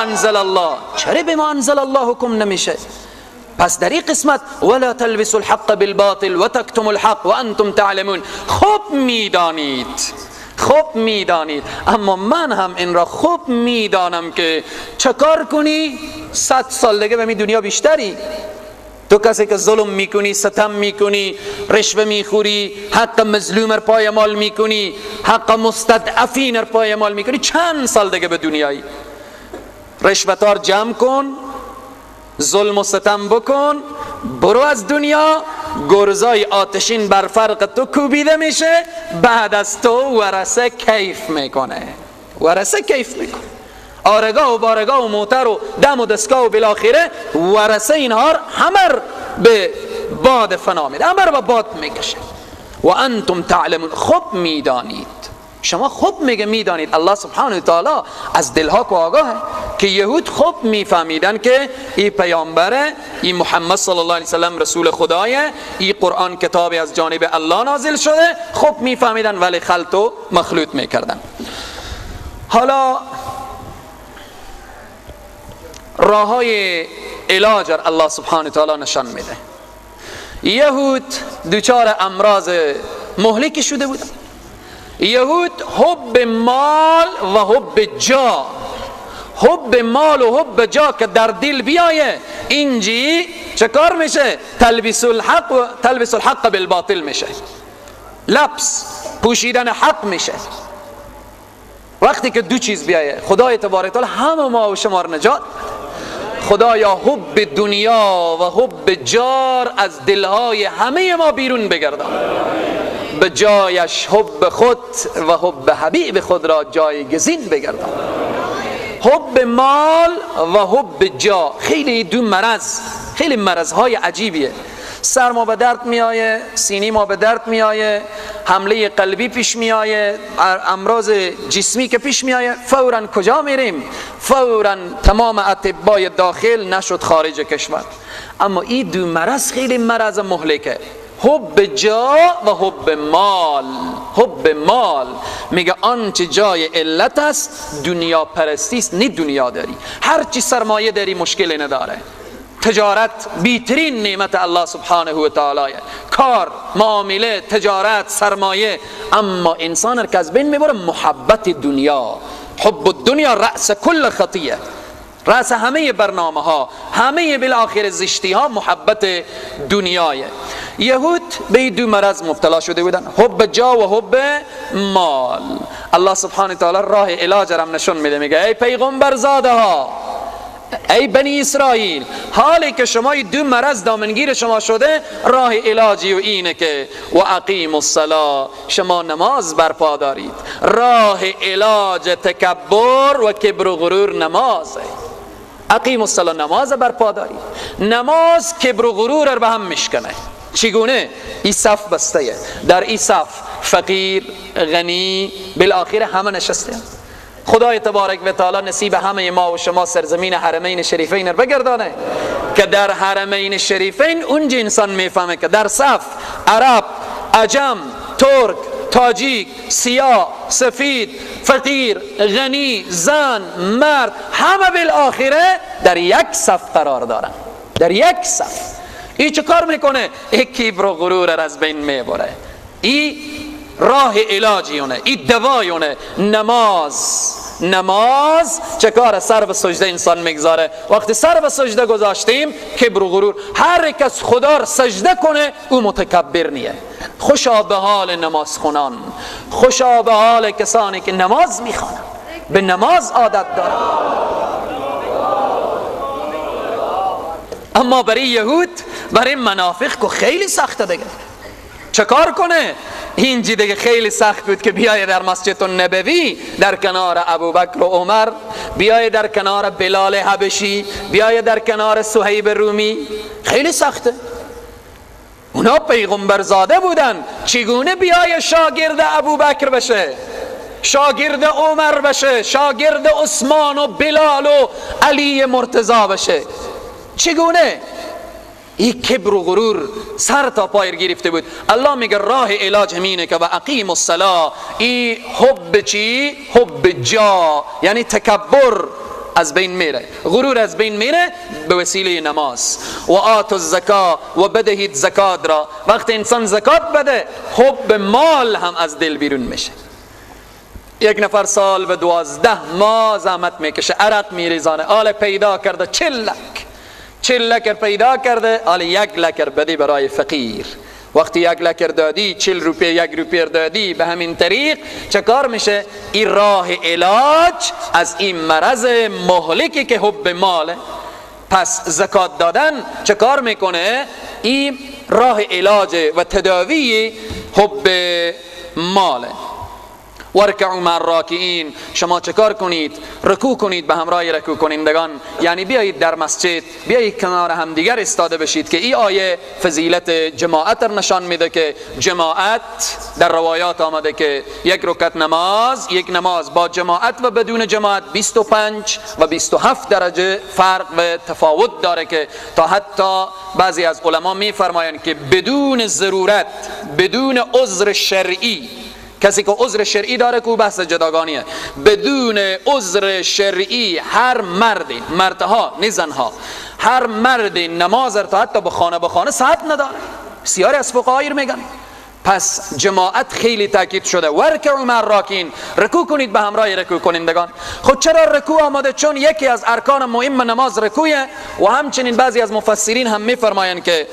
انزل الله حکم نمیشه؟ پس در این قسمت ولا تلبسوا الحق بالباطل و تکتموا الحق و انتم تعلمون. خوب میدانید اما من هم این را خوب میدانم که چکار کنی 100 سال دیگه به می دنیا بیشتری. تو کسی که ظلم میکنی، ستم میکنی، رشوه میخوری، حق مظلوم را پایمال میکنی، حق مستضعفین را پایمال میکنی، چند سال دیگه به دنیایی. رشوتار جمع کن، ظلم و ستم بکن، برو از دنیا. گرزای آتشین بر فرق تو کوبیده میشه، بعد از تو ورثه کیف میکنه. آرگاه و بارگاه و موتر و دم و دستگاه و بالاخره ورثه اینها همه به باد فنا میره، همه به باد میکشه. و انتم تعلمون، خوب میدانید. شما خوب میدانید. الله سبحانه و تعالی از دلها که آگاهه که یهود خوب میفهمیدن که این پیامبره، این محمد صلی الله علیه وسلم رسول خدایه، این قرآن کتابی از جانب الله نازل شده. خوب میفهمیدن ولی خلط و مخلوط میکردن. حالا راههای علاج الله سبحانه و تعالی نشان میده. یهود دوچار امراض مهلکی شده بودن. یهود حب مال و حب جا، حب مال و حب جا که در دل بیایه، اینجی چه کار میشه؟ تلبس الحق بالباطل میشه، لبس پوشیدن حق میشه. وقتی که دو چیز بیایه، خدای تبارک تعالی همه ما و شما را نجات. خدایا حب دنیا و حب جار از دلهای همه ما بیرون بگردان، به جایش حب خود و حب حبیب خود را جایگزین بگردان. حب مال و حب جا، خیلی دو مرض، خیلی مرضهای عجیبیه. سر ما به درد میآیه، سینی ما به درد میآیه، حمله قلبی پیش میآیه، امراض جسمی که پیش میآیه، فوراً کجا میریم؟ فوراً تمام اطبای داخل نشد خارج کشور. اما این دو مرض خیلی مرض مهلکه، حب جا و حب مال. حب مال میگه آنچه جای علت است دنیا پرستی است، نه دنیا داری. هر چی سرمایه داری مشکلی نداره. تجارت بیترین نعمت الله سبحانه و تعالی، کار، معامله، تجارت، سرمایه. اما انسان را که از بین میبره محبت دنیا. حب الدنیا رأس کل خطیه، رأس همه برنامه ها، همه بالاخره زشتی ها محبت دنیای. یهود به دو مرض مبتلا شده بودن، حب جا و حب مال. الله سبحانه تعالی راه علاج را نشون میده، میگه ای پیغمبر زاده ها، ای بنی اسرائیل، حالی که شما دو مرض دامنگیر شما شده، راه علاجی و اینه که و اقیم الصلاة، شما نماز برپا دارید. راه علاج تکبر و کبر و غرور نمازه. اقیم الصلاة، نماز برپا دارید. نماز کبر و غرور رو به هم میشکنه. چگونه؟ این صف بسته، در این صف فقیر، غنی، بالاخره همه نشسته. خدای تبارک و تعالی نصیب همه ما و شما سرزمین حرمین شریفین رو بگردانه که در حرمین شریفین اونجا انسان میفهمه که در صف عرب، عجم، ترک، تاجیک، سیاه، سفید، فقیر، غنی، زن، مرد، همه بالاخره در یک صف قرار دارن. در یک صف. این چه کار میکنه؟ یک کبر و غرور از بین میبره. این راه علاجیونه، این دوایونه. نماز چه کار؟ سر به سجده انسان میگذاره. وقتی سر به سجده گذاشتیم، کبر و غرور، هر کس خدا را سجده کنه او متکبر نیه. خوشا به حال نماز خونان، خوشا به حال کسانی که نماز میخوانن، به نماز عادت دارن. اما برای یهود، برای منافق که خیلی سخته دیگه. چه کار کنه؟ اینجی دیگه خیلی سخت بود که بیای در مسجد النبوی در کنار ابوبکر و عمر، بیای در کنار بلال حبشی، بیای در کنار صهیب رومی. خیلی سخته. اونا پیغمبر زاده بودن، چگونه بیای شاگرد ابوبکر بشه، شاگرد عمر بشه، شاگرد عثمان و بلال و علی مرتضی بشه؟ چگونه؟ این کبر و غرور سر تا پای گرفته بود. الله میگه راه علاج همینه که و اقیم الصلاة. این حب چی؟ حب جا، یعنی تکبر از بین میره، غرور از بین میره به وسیله نماز. و آتوا الزکا، و بدهید زکات را. وقتی انسان زکات بده، حب مال هم از دل بیرون میشه. یک نفر سال به 12 ماه زحمت میکشه، عرق میریزانه، آل پیدا کرده 40 لکر پیدا کرده، آل 1 لکر بدی برای فقیر. وقتی 1 لکر دادی، 40 روپیه 1 روپیه دادی، به همین طریق چه کار میشه؟ این راه علاج از این مرض مهلکی که حب ماله. پس زکات دادن چه کار میکنه؟ این راه علاج و تداوی حب ماله. ورکعوا مع الراکعین، شما چه کار کنید؟ رکوع کنید به همراه رکوع کنندگان. یعنی بیایید در مسجد، بیایید کنار هم دیگر استاده بشید که این آیه فضیلت جماعت را نشان میده که جماعت در روایات آمده که یک رکعت نماز، یک نماز با جماعت و بدون جماعت 25 و 27 درجه فرق و تفاوت داره، که تا حتی بعضی از علما میفرمایند که بدون ضرورت، بدون عذر شرعی، کسی که عذر شرعی داره که او بحث جداگانیه، بدون عذر شرعی هر مردی، مردها نه زنها، هر مردی نماز را تا حتی به خانه ساعت نداره. بسیاری از فقها میگن. پس جماعت خیلی تاکید شده. ورکعوا مع الراکعین، رکوع کنید به همراه رکوع کنندگان. خود چرا رکوع آمده؟ چون یکی از ارکان مهم نماز رکوعه. و همچنین بعضی از مفسرین هم میفرمایند که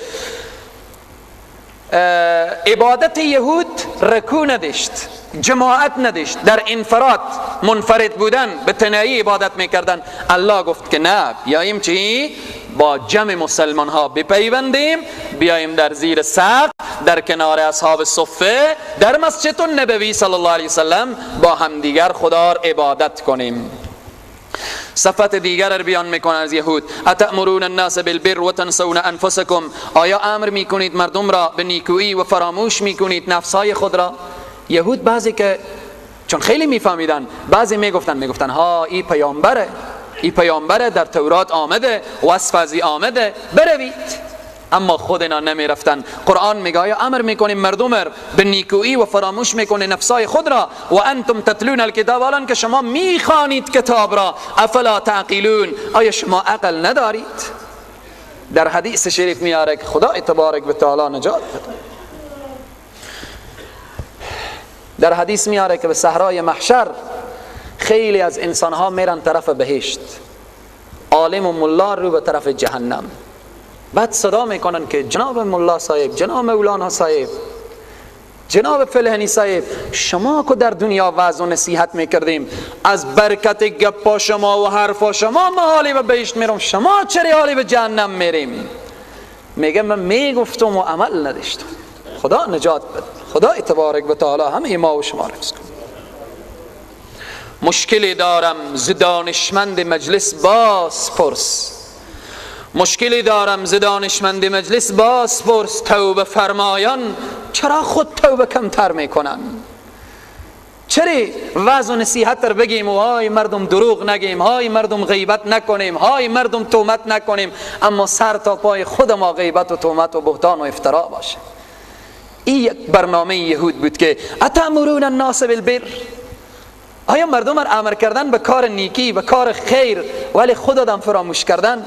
عبادت یهود رکوع نداشت، جماعت نداشت، در انفراد منفرد بودن به تنهایی عبادت میکردن. الله گفت که نه، بیاییم چی؟ با جمع مسلمان ها بپیوندیم، بیاییم در زیر سقف در کنار اصحاب صفه در مسجد النبوی صلی الله علیه وسلم با همدیگر خدا را عبادت کنیم. صفت دیگر را بیان میکنه از یهود. اتأمرون الناس بالبر و تنسون انفسکم، آیا امر میکنید مردم را به نیکویی و فراموش میکنید نفسهای خود را؟ یهود بعضی که چون خیلی میفهمیدن، بعضی میگفتن ها این پیامبره در تورات آمده، وصف ازی آمده، بروید. اما خود اینا نمیرفتن. قرآن میگه آیا امر میکنیم مردم به نیکویی و فراموش میکنه نفسای خود را؟ و انتم تتلون الکتاب، الان که شما میخوانید کتاب را، افلا تعقلون، آیا شما عقل ندارید؟ در حدیث شریف میاره که خدا تبارک و تعالی نجات بده. در حدیث میاره که به صحرای محشر خیلی از انسانها میرن طرف بهشت، عالم و ملا رو به طرف جهنم. بعد صدا میکنن که جناب ملا صاحب، جناب مولانا صاحب، جناب فلحنی صاحب شما که در دنیا وعظ و نصیحت میکردیم از برکت گپا شما و حرفا شما ما حالی به بهشت میرم، شما چرا حالی به جهنم میریم؟ میگه من میگفتم و عمل نداشتم. خدا نجات بده، خدا تبارک و تعالی همه ما و شما رزق کنه. مشکلی دارم ز دانشمند مجلس باز پرس، مشکلی دارم ز دانشمند مجلس باز پرس، توبه فرمایان چرا خود توبه کمتر میکنن؟ چرا وعظ و نصیحت رو بگیم و های مردم دروغ نگیم، های مردم غیبت نکنیم، های مردم تهمت نکنیم، اما سر تا پای خود ما غیبت و تهمت و بهتان و افترا باشه؟ این یک برنامه یهود بود که اتأمرون الناس بالبر، آیا مردم را امر کردن به کار نیکی به کار خیر ولی خود آدم فراموش کردن؟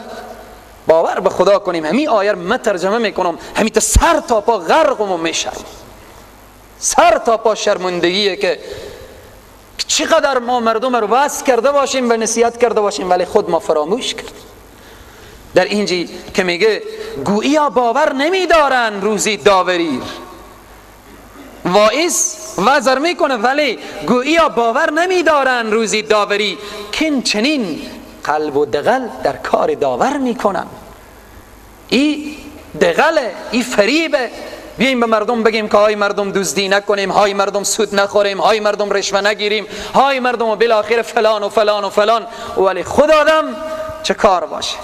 باور به خدا کنیم همین آیه من ترجمه میکنم همین تا سر تا پا غرقم و میشرم، سر تا پا شرمندگیه که چقدر ما مردم رو وعظ کرده باشیم و نصیحت کرده باشیم ولی خود ما فراموش کردیم. در اینجی که میگه گوییا باور نمیدارن روزی داوری، واعظ وعظ میکنه ولی گوییا باور نمیدارن روزی داوری، کن چنین قلب و دغل در کار داور میکنن. این دغله، این فریبه. بیاییم به مردم بگیم که های مردم دزدی نکنیم، های مردم سود نخوریم، های مردم رشوه نگیریم، های مردم و بالاخره فلان و فلان و فلان، ولی خود آدم چه کار باشه،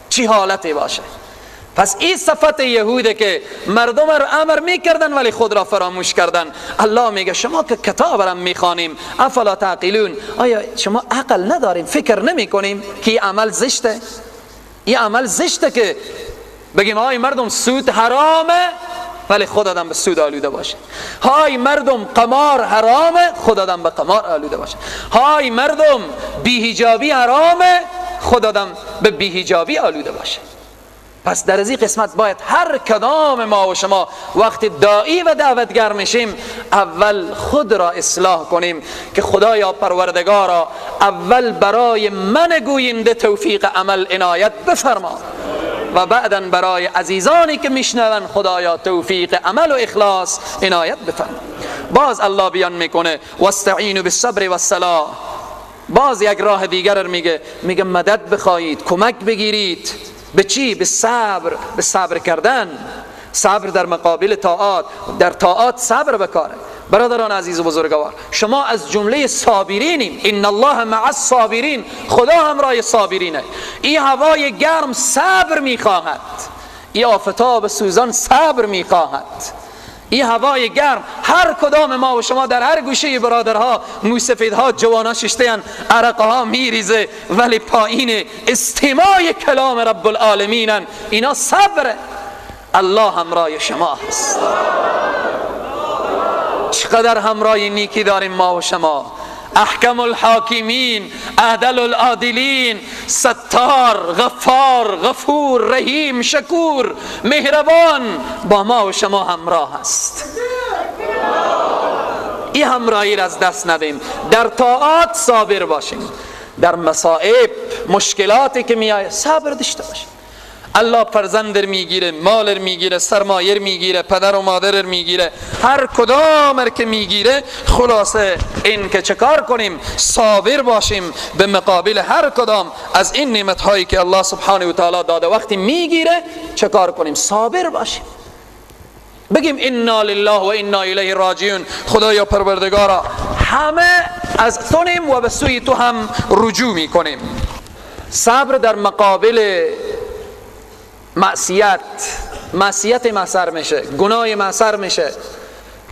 چی حالتی باشه. پس این صفت یهوده که مردم را امر میکردن ولی خود را فراموش کردن. الله میگه شما که کتاب را میخوانیم افلا تعقلون، آیا شما عقل نداریم، فکر نمیکنیم که این عمل زشته؟ این عمل زشته که بگیم های مردم سود حرامه ولی خود آدم به سود آلوده باشه، های مردم قمار حرامه خود آدم به قمار آلوده باشه، های مردم بی‌حجابی حرامه خود آدم به بی‌حجابی آلوده باشه. پس در این قسمت باید هر کدام ما و شما وقتی داعی و دعوتگر میشیم اول خود را اصلاح کنیم که خدایا پروردگارا اول برای من گوینده توفیق عمل عنایت بفرما و بعداً برای عزیزانی که میشنون خدایا توفیق عمل و اخلاص عنایت بفرما. باز الله بیان میکنه واستعینوا بالصبر والصلاة، باز یک راه دیگر میگه مدد بخواهید، کمک بگیرید. به چی؟ به صبر، به صبر کردن. صبر در مقابل طاعات، در طاعات صبر بکاره. برادران عزیز و بزرگوار شما از جمله صابرینیم، ان الله مع الصابرین، خدا همراه صابرینه. این هوای گرم صبر میخواهد، این آفتاب سوزان صبر میخواهد، این هوای گرم. هر کدام ما و شما در هر گوشه برادرها موسفیدها جوانا ششته‌اند، عرقها میریزه ولی پایین استماع کلام رب العالمینن. اینا صبر. الله همراه شما هست. چقدر همراه نیکی داریم ما و شما. احکم الحاکمین، اعدل العادلین، ستار، غفار، غفور، رحیم، شکور، مهربان با ما و شما همراه است. این همراهی را از دست ندیم. در طاعات صابر باشیم، در مصائب مشکلاتی که میآید صبر داشته باشیم. الله فرزند میگیره، مال میگیره، سرمایه میگیره، پدر و مادر میگیره، هر کدام که میگیره. خلاصه این که چکار کنیم؟ صابر باشیم به مقابل هر کدام از این نعمت هایی که الله سبحانه و تعالی داده. وقتی میگیره چکار کنیم؟ صابر باشیم، بگیم انا لله و انا الیه راجعون. خدایا پروردگارا همه از تونیم و به سوی تو هم رجوع میکنیم. صبر در مقابل معصیت محصر میشه، گناه محصر میشه.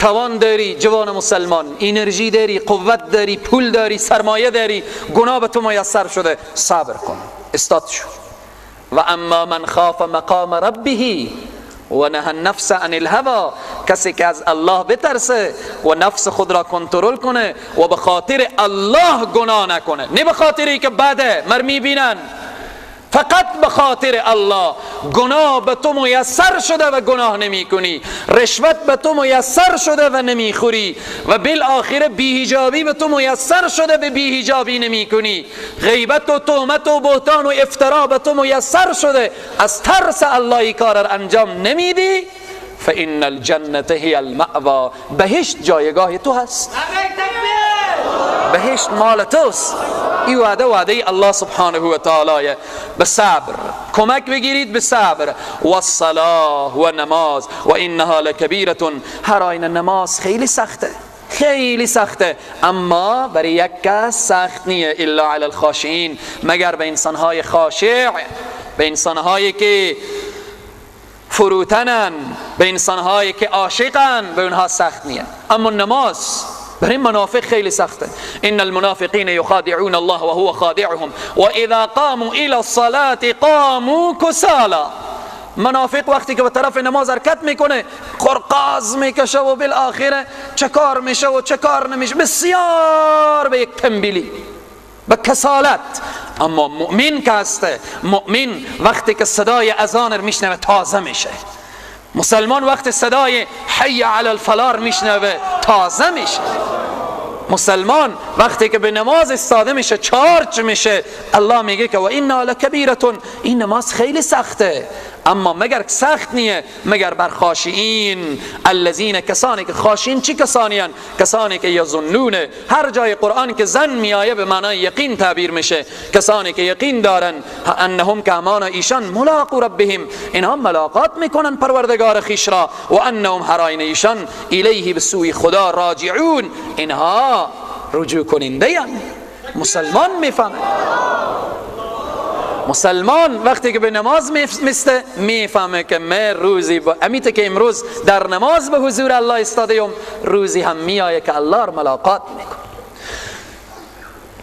توان داری جوان مسلمان، انرژی داری، قوت داری، پول داری، سرمایه داری، گناه به تو میسر شده، صبر کن، استاد شو. و اما من خاف مقام ربه و نهى النفس عن الهوى، کسی که از الله بترسه و نفس خود را کنترل کنه و به خاطر الله گناه نکنه، نه به خاطری که بده مر میبینن، فقط به خاطر الله. گناه به تو میسر شده و گناه نمی کنی، رشوت به تو میسر شده و نمی خوری، و بالاخره بی‌حجابی به تو میسر شده و بی‌حجابی نمی کنی، غیبت و تهمت و بهتان و افترا به تو میسر شده، از ترس الله کار را انجام نمیدی، فان الجنة هی المأوا، بهشت جایگاه تو هست، بهشت مال توست. این وعده الله سبحانه و تعالی. به صبر کمک بگیرید، به صبر و الصلاة و نماز و انها لکبیرة. هر آینه نماز خیلی سخته، خیلی سخته، اما برای یک کس سخت نیه. الا علی الخاشعین، مگر به انسانهای خاشع، به انسانهایی که فروتنن، به انسانهایی که عاشقن، به اونها سخت نیه. اما نماز برای منافق خیلی سخته. ان المنافقین یخادعون الله و هو خادعهم و اذا قاموا الى الصلاة قاموا کسالا. منافق وقتی که به طرف نماز حرکت میکنه قرقاز میکشه و بالاخره چه کار میشه و چه کار نمیشه، بسیار به یک تنبیلی، به کسالت. اما مؤمن که هسته، مؤمن وقتی که صدای اذان رو میشنوه تازه میشه. مسلمان وقت صدای حی علی الفلاح میشنوه تازه میشه. مسلمان وقتی که به نماز استاده میشه چارج میشه. الله میگه که و اینا لکبیرتون، این نماز خیلی سخته، اما مگر سخت نیه مگر بر خاشعین. الذین، کسانی که خاشعین چی کسانی هن؟ کسانی که یظنون، هر جای قرآن که زن میایه به معنای یقین تعبیر میشه. کسانی که یقین دارن انهم، که امانا ایشان، ملاقو ربهم، اینها ملاقات میکنن پروردگار خیش را. و انهم، هر آینه ایشان، الیه، به سوی خدا، راجعون، اینها رجوع کننده هن. مسلمان میفهمه، مسلمان وقتی که به نماز میفهمه که من روزی امیته که امروز در نماز به حضور الله استادیم، روزی هم میآیه که الله را ملاقات میکنه.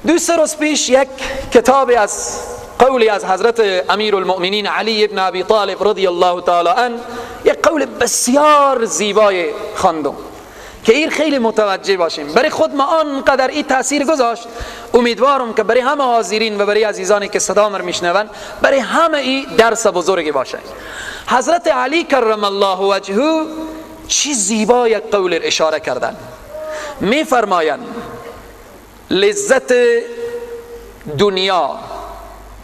دو سه روز پیش یک کتابی از قولی از حضرت امیر المؤمنین علی ابن ابی طالب رضی الله تعالی عنه، یک قول بسیار زیبای خواندم که این خیلی متوجه باشیم. برای خود ما آنقدر این تاثیر گذاشت، امیدوارم که برای همه حاضرین و برای عزیزانی که صدا ما میشنون، برای همه این درس بزرگی باشه. حضرت علی کرم الله وجهه چی زیبا یک قول اشاره کردن. میفرمایند لذت دنیا،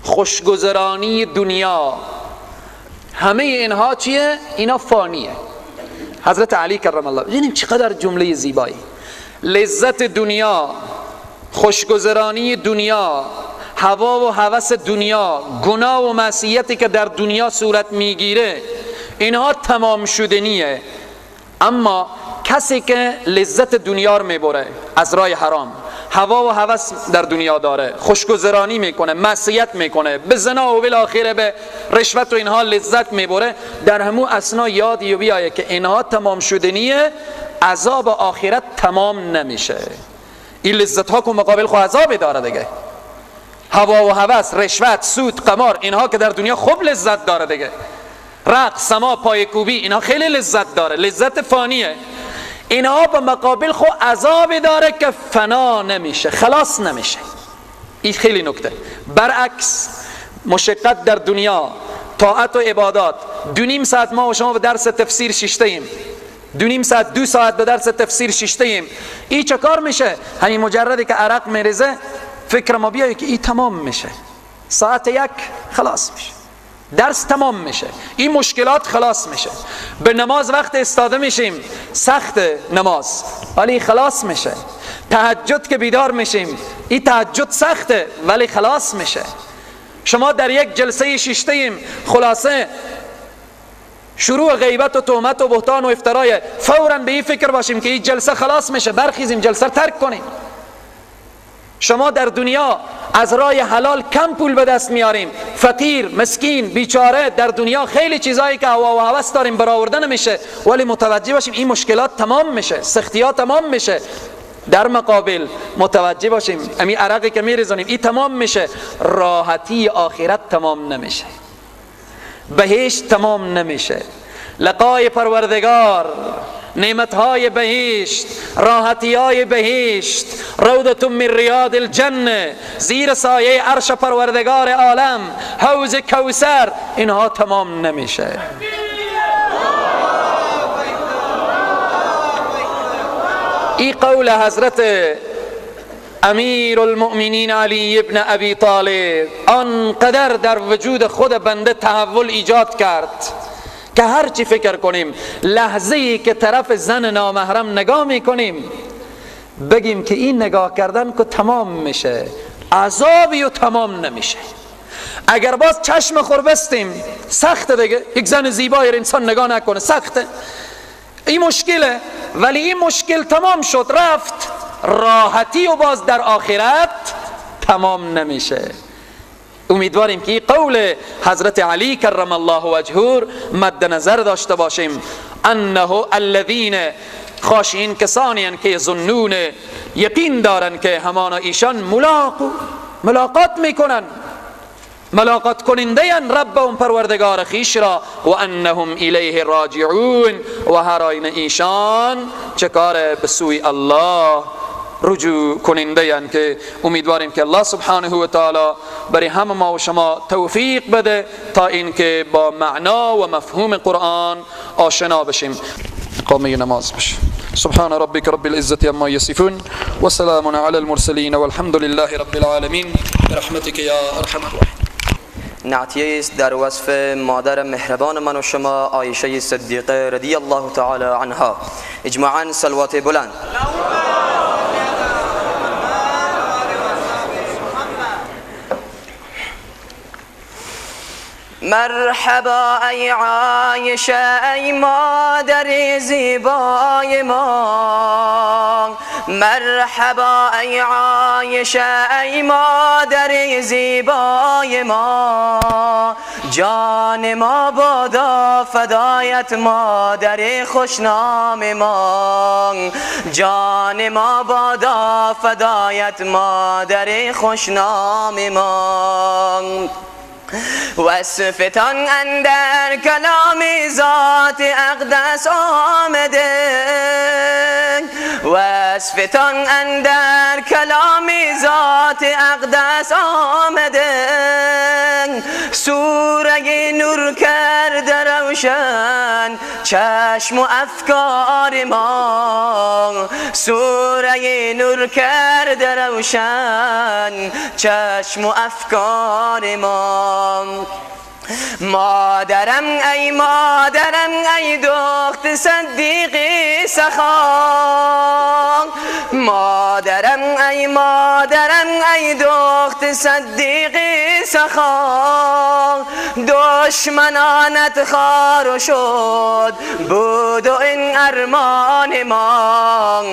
خوشگذرانی دنیا، همه اینها چیه؟ اینا فانیه. حضرت علی کرم الله، ببینیم چقدر جمله زیبایی. لذت دنیا، خوشگذرانی دنیا، هوا و هوس دنیا، گناه و معصیتی که در دنیا صورت میگیره، اینها تمام شدنیه. اما کسی که لذت دنیا رو میبره از راه حرام، هوا و هوس در دنیا داره، خوشگذرانی میکنه، معصیت میکنه، به زنا و بالاخره به رشوت و اینها لذت میبره، در همو اثنا یاد بیایه که اینها تمام شدنیه، عذاب آخرت تمام نمیشه. این لذت ها که مقابل خود عذاب داره دیگه. هوا و هوس، رشوت، سود، قمار، اینها که در دنیا خوب لذت داره دیگه. رقص، سما، پایکوبی، اینها خیلی لذت داره، لذت فانیه. اینها به مقابل خود عذاب داره که فنا نمیشه، خلاص نمیشه. این خیلی نکته. برعکس مشقت در دنیا، طاعت و عبادات، 2.5 ساعت ما و شما به درس تفسیر شیشته ایم، 2.5 ساعت 2 ساعت به درس تفسیر شیشته ایم. این چه کار میشه؟ همین مجردی که عرق میریزه فکر ما بیایی که این تمام میشه، ساعت 1 خلاص میشه، درس تمام میشه، این مشکلات خلاص میشه. به نماز وقت استاده میشیم، سخت نماز ولی خلاص میشه. تهجد که بیدار میشیم، این تهجد سخته ولی خلاص میشه. شما در یک جلسه شیشته ایم، خلاصه شروع غیبت و تهمت و بهتان و افترای، فوراً به این فکر باشیم که این جلسه خلاص میشه، برخیزیم جلسه رو ترک کنیم. شما در دنیا از راه حلال کم پول به دست میاریم، فقیر، مسکین، بیچاره، در دنیا خیلی چیزایی که هوا و هوس داریم برآورده نمیشه، ولی متوجه باشیم این مشکلات تمام میشه، سختیات تمام میشه. در مقابل متوجه باشیم امی عرقی که میریزونیم این تمام میشه، راحتی آخرت تمام نمیشه، بهشت تمام نمیشه، لقای پروردگار، نعمتهای بهشت، راحتیهای بهشت، روضة من ریاض الجنه، زیر سایه عرش پروردگار عالم، حوض کوثر، اینها تمام نمیشه. این قول حضرت امیر المؤمنین علی ابن ابی طالب آنقدر در وجود خود بنده تحول ایجاد کرد که هر چی فکر کنیم لحظه ای که طرف زن نامحرم نگاه میکنیم بگیم که این نگاه کردن که تمام میشه، عذابی و تمام نمیشه. اگر باز چشم خور بستیم سخته دیگه، یک زن زیبایی را انسان نگاه نکنه سخته، این مشکله. ولی این مشکل تمام شد رفت، راحتی و باز در آخرت تمام نمیشه. امیدواریم که این قول حضرت علی کرم الله وجهه مد نظر داشته باشیم. انه الذین خاشعین کسانی که ظنون یقین دارن که همانا ایشان ملاقات میکنن، ملاقات کننده رب اون پروردگار خیش را، و انهم الیه راجعون و هر آینه ایشان چه کار به سوی الله رجوع کننده. که امیدواریم که الله سبحانه و تعالی برای همه ما و شما توفیق بده تا اینکه با معنا و مفهوم قرآن آشنا بشیم. قامه نماز بشیم. سبحان ربك رب العزة عما يصفون وسلام على المرسلين والحمد لله رب العالمين برحمتك يا ارحم الراحمين. نعتیه است در وصف مادر مهربان من و شما عایشه صدیقه رضی الله تعالی عنها. اجماعاً صلوات بلند. مرحبا ای عایشه ای مادر زیبای ما، مرحبا ای عایشه ای مادر زیبای ما، جان ما بادا فدایت مادر خوشنام ما، جان ما بادا فدایت مادر خوشنام ما. وصفتان اندر کلام ذات اقدس آمده، وصفتان اندر کلام ذات اقدس آمده، سوره نور کرده روشن چشم و افکار ما، سوره نور کرده روشن چشم و افکار ما. مادرم ای مادرم ای دخت صدیقی سخا، مادرم ای مادرم ای دخت صدیقی سخا، دشمنانت خار شد بود و این ارمان ما،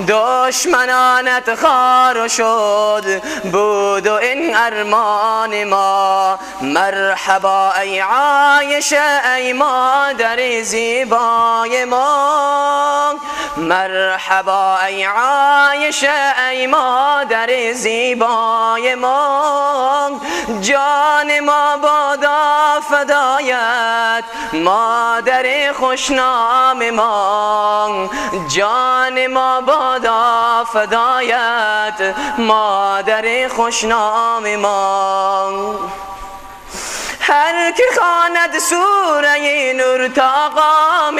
دشمنانت خار شد بود و این ارمان ما. مرحبا ای عایشه ای مادر زیبای ما، مرحبا ای عایشه ای مادر زیبای ما، جان ما بادا فدایت مادر خوشنام ما، جان ما بادا فدایت مادر خوشنام ما. هر که خواند سوره نور تا قام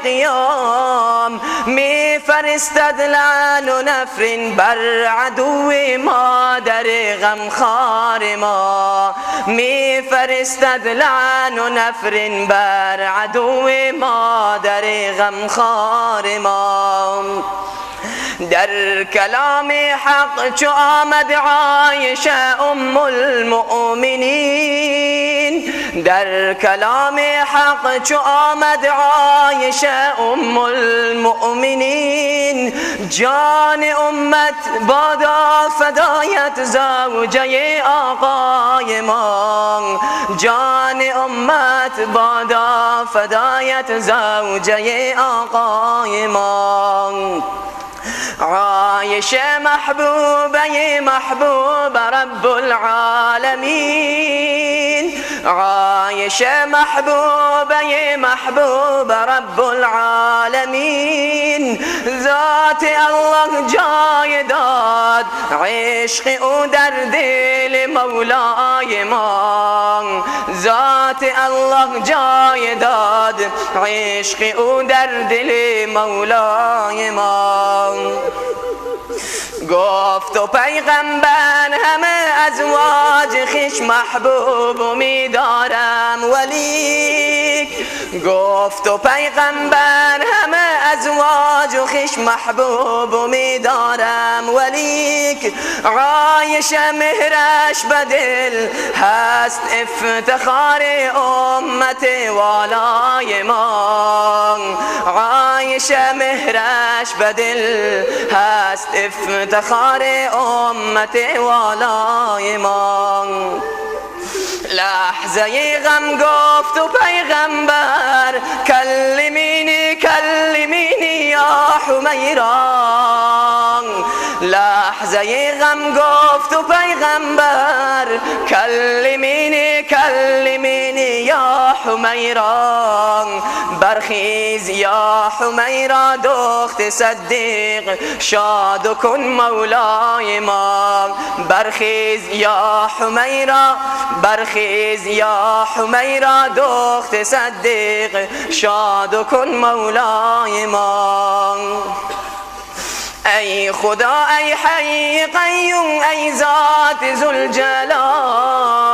قیام، می فرستد لعن و نفرین بر عدو مادر غمخوار ما، می فرستد لعن و نفرین بر عدو مادر غمخوار ما. در کلام حق چو آمد عایشه ام المؤمنین، در کلام حق چو آمد عایشه ام المؤمنین، جان امت بادا فدایت زوجه آقای ما، جان امت بادا فدایت زوجه آقای ما. عایشه محبوبه محبوب رب العالمین، عایشه محبوبه محبوب رب العالمین، ذات الله جای داد عشق او در دل مولای ما، ذات الله جای داد عشق او در دل مولای ما. گفت و پیغمبر همه ازواج خویش محبوب می‌دارم ولی گفت و پیغمبر همه ازواج خویش محبوب می‌دارم ولی عایشه مهرش به دل هست افتخار امت والای ما عایشه مهرش به دل هست افتخار امت والای ما لحظه غم گفت و پیغمبر کلمینی کلمینی یا حمیرا لحظه غم گفت و پیغمبر کلمینی کلمینی یا حمیرا برخیز یا حمیرا دخت صدیق شاد کن مولای ما برخیز یا حمیرا برخیز یا حمیرا دخت صدیق شاد کن مولای ما ای خدا ای حی قیوم ای ذات ذوالجلال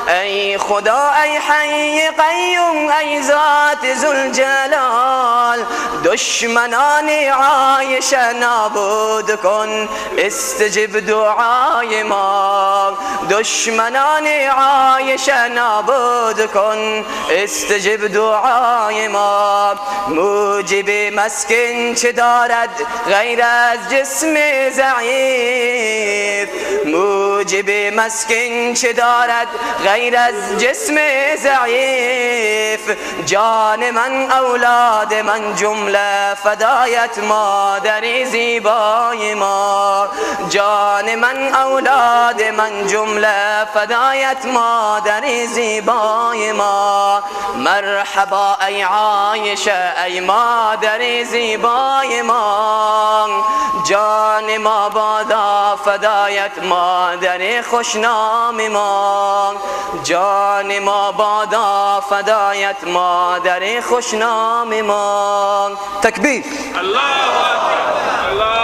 ای خدا ای حی قیوم ای ذات ذوالجلال دشمنان عایشه نابود کن استجب دعای ما دشمنان عایشه نابود کن استجب دعای ما موجب مسکن چه دارد غیر از جسم ضعیف موجب مسکن چه دارد غیر از جسم ضعیف جان من اولاد من جمله فدایت مادر زیبای ما جان من اولاد من جمله فدایت مادر زیبای ما مرحبا ای عایشه ای مادر زیبای ما جان ما بادا فدایت مادر خوشنام ما جان ما بادا فدایت مادر خوشنام ما تکبیر الله اکبر الله